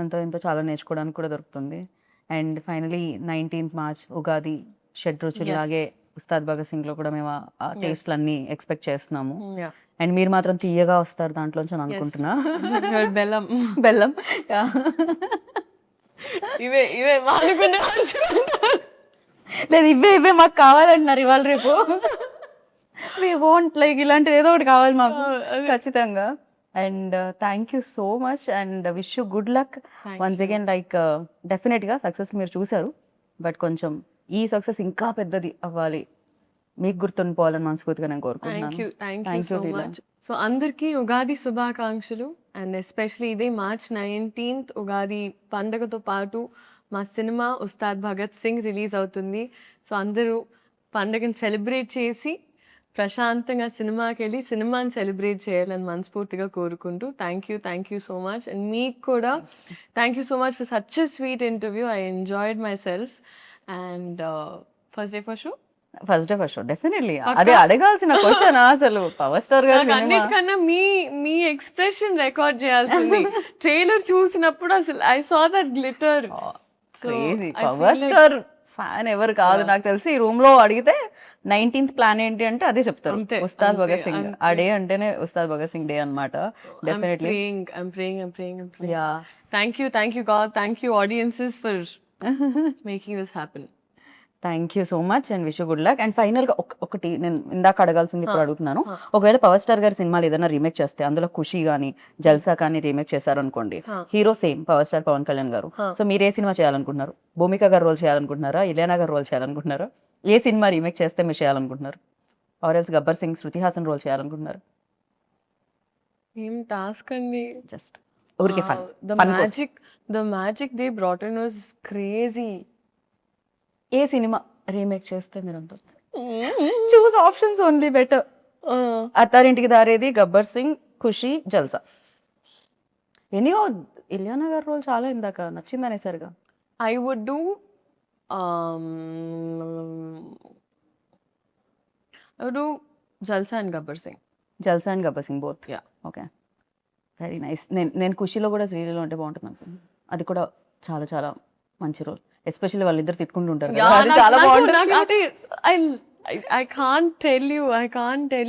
అంతో ఇంతో చాలా నేర్చుకోవడానికి కూడా దొరుకుతుంది. And finally 19th March Ugadi షడ్రుచులాగే ఉస్తాద్ భగత్ సింగ్ లో కూడా మేము ఆ టేస్ట్లన్నీ ఎక్స్పెక్ట్ చేస్తున్నాము. అండ్ మీరు మాత్రం తీయగా వస్తారు దాంట్లోంచి అని అనుకుంటున్నా. బెల్లం బెల్లం ఇవే మానుకునే లేదు, ఇవే మాకు కావాలంటున్నారు ఇవాళ రేపు. వి వాంట్ లైక్ ఇలాంటిది ఏదో ఒకటి కావాలి మాకు ఖచ్చితంగా. And thank you so much and wish you good luck once again. Like డెఫినెట్గా సక్సెస్ మీరు చూసారు, బట్ కొంచెం ఈ సక్సెస్ ఇంకా పెద్దది అవ్వాలి, మీకు గుర్తుండిపోవాలని మనస్ఫూర్తిగా నేను కోరుకుంటున్నాను. Thank you so much. So అందరికీ ఉగాది శుభాకాంక్షలు. అండ్ ఎస్పెషలీ ఇదే March 19th ఉగాది పండగతో పాటు మా సినిమా ఉస్తాద్ భగత్ సింగ్ రిలీజ్ అవుతుంది. సో అందరూ పండగని సెలబ్రేట్ చేసి ప్రశాంతంగా సినిమాకి వెళ్ళి సినిమాని సెలబ్రేట్ చేయాలని మనస్ఫూర్తిగా కోరుకుంటూ thank you so much. And మీకు కూడా thank you so much for such a sweet interview. I enjoyed my self. And first day for show definitely అదే అడగాల్సిన క్వశ్చన్. అసలు పవర్ స్టార్ గారు అన్నిటికన్నా మీ ఎక్స్ప్రెషన్ రికార్డ్ చేయాల్సింది. ట్రైలర్ చూసినప్పుడు అసలు I saw that glitter. Crazy. Power star fan ఎవరు కాదు నాకు తెలిసి. ఈ రూమ్ లో అడిగితే 19th ప్లాన్ ఏంటి అంటే అదే చెప్తారు, ఉస్తాద్ భగత్ సింగ్. ఆ డే అంటేనే ఉస్తాద్ భగత్ సింగ్ డే అన్నమాట. Definitely. I'm praying. Yeah. Thank you God. Thank you audiences for making this happen. Thank you so much and wish you good luck. And final గా ఒకటి నేను ఇందాక అడగాల్సింది ఇప్పుడు అడుగుతున్నాను. ఒకవేళ పవర్ స్టార్ గారి సినిమాలు ఏదైనా రీమేక్ చేస్తే, అందులో ఖుషి కానీ జల్సా కానీ రీమేక్ చేశారు అనుకోండి, hero same power star Pawan Kalyan garu. So మీరు ఏ సినిమా చేయాలనుకుంటున్నారు? భూమిక గారు రోల్ చేయాలనుకుంటున్నారా? ఇలియానా గారు రోల్ చేయాలనుకుంటున్నారా? ఏ సినిమా రీమేక్ చేస్తే మీరు చేయాలనుకుంటున్నారు? Or else Gabbar Singh Shruti Haasan role చేయాలనుకుంటున్నారు? ఏం టాస్క్ అండి. జస్ట్ ఊరికే fun. The magic they brought in was crazy. ఏ సినిమా రీమేక్ చేస్తే మీరు అంత choose options only better. Attarintiki Daredi, Gabbar Singh, ఖుషి, జల్సా. ఎనీయో ఇలియానా గారి రోల్ చాలా ఇందాక నచ్చింది అనేసరిగా. I would do Jalsa and Gabbar Singh. Jalsa and Gabbar Singh both. Yeah. Okay, very nice. నేను ఖుషిలో కూడా శ్రీలీలో ఉంటే బాగుంటుంది అనుకుంటున్నాను. అది కూడా చాలా చాలా మంచి రోల్. ఎస్పెషల్లీ వాళ్ళిద్దరు తిట్టుకుంటూ ఉంటారు కదా, అది చాలా బాగుంటుంది. I can't tell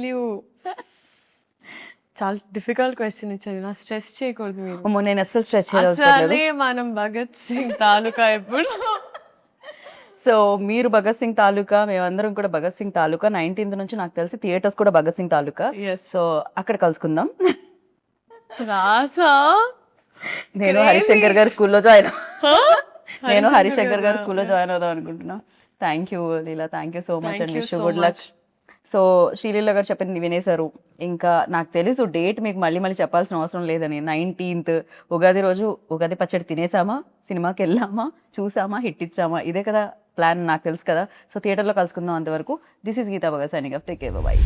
you. చాలా డిఫికల్ట్ క్వశ్చన్ ఇచ్చారు. నా స్ట్రెస్ చేయకూడదు మీరు. అమ్మో, నేను అస్సలు స్ట్రెస్ చేయలేదు. అసలే మనం భగత్ సింగ్ తాలూకా ఎప్పుడు సో మీరు భగత్ సింగ్ తాలూకా, మేమందరం కూడా భగత్ సింగ్ తాలూకా. 19th నుంచి నాకు తెలిసి థియేటర్స్ కూడా భగత్ సింగ్ తాలూకా. ఎస్ సో అక్కడ కలుసుకుందాం. రాసా నేను హరిశంకర్ గారి స్కూల్లో జాయిన్ నేను హరిశంకర్ గారి స్కూల్లో జాయిన్ అవుదాం అనుకుంటున్నా. Thank you Leela, thank you so much and Thank you wish you so good luck. much. So Sreeleela గారు చెప్పింది వినేశారు. ఇంకా నాకు తెలుసు డేట్ మీకు మళ్ళీ మళ్ళీ చెప్పాల్సిన అవసరం లేదని. 19th ఉగాది రోజు ఉగాది పచ్చడి తినేసామా, సినిమాకి వెళ్ళామా, చూసామా, హిట్ ఇచ్చామా, ఇదే కదా ప్లాన్, నాకు తెలుసు కదా. సో థియేటర్లో కలుసుకుందాం. అంతవరకు this is Geetha Bhagat signing off. Take care, by.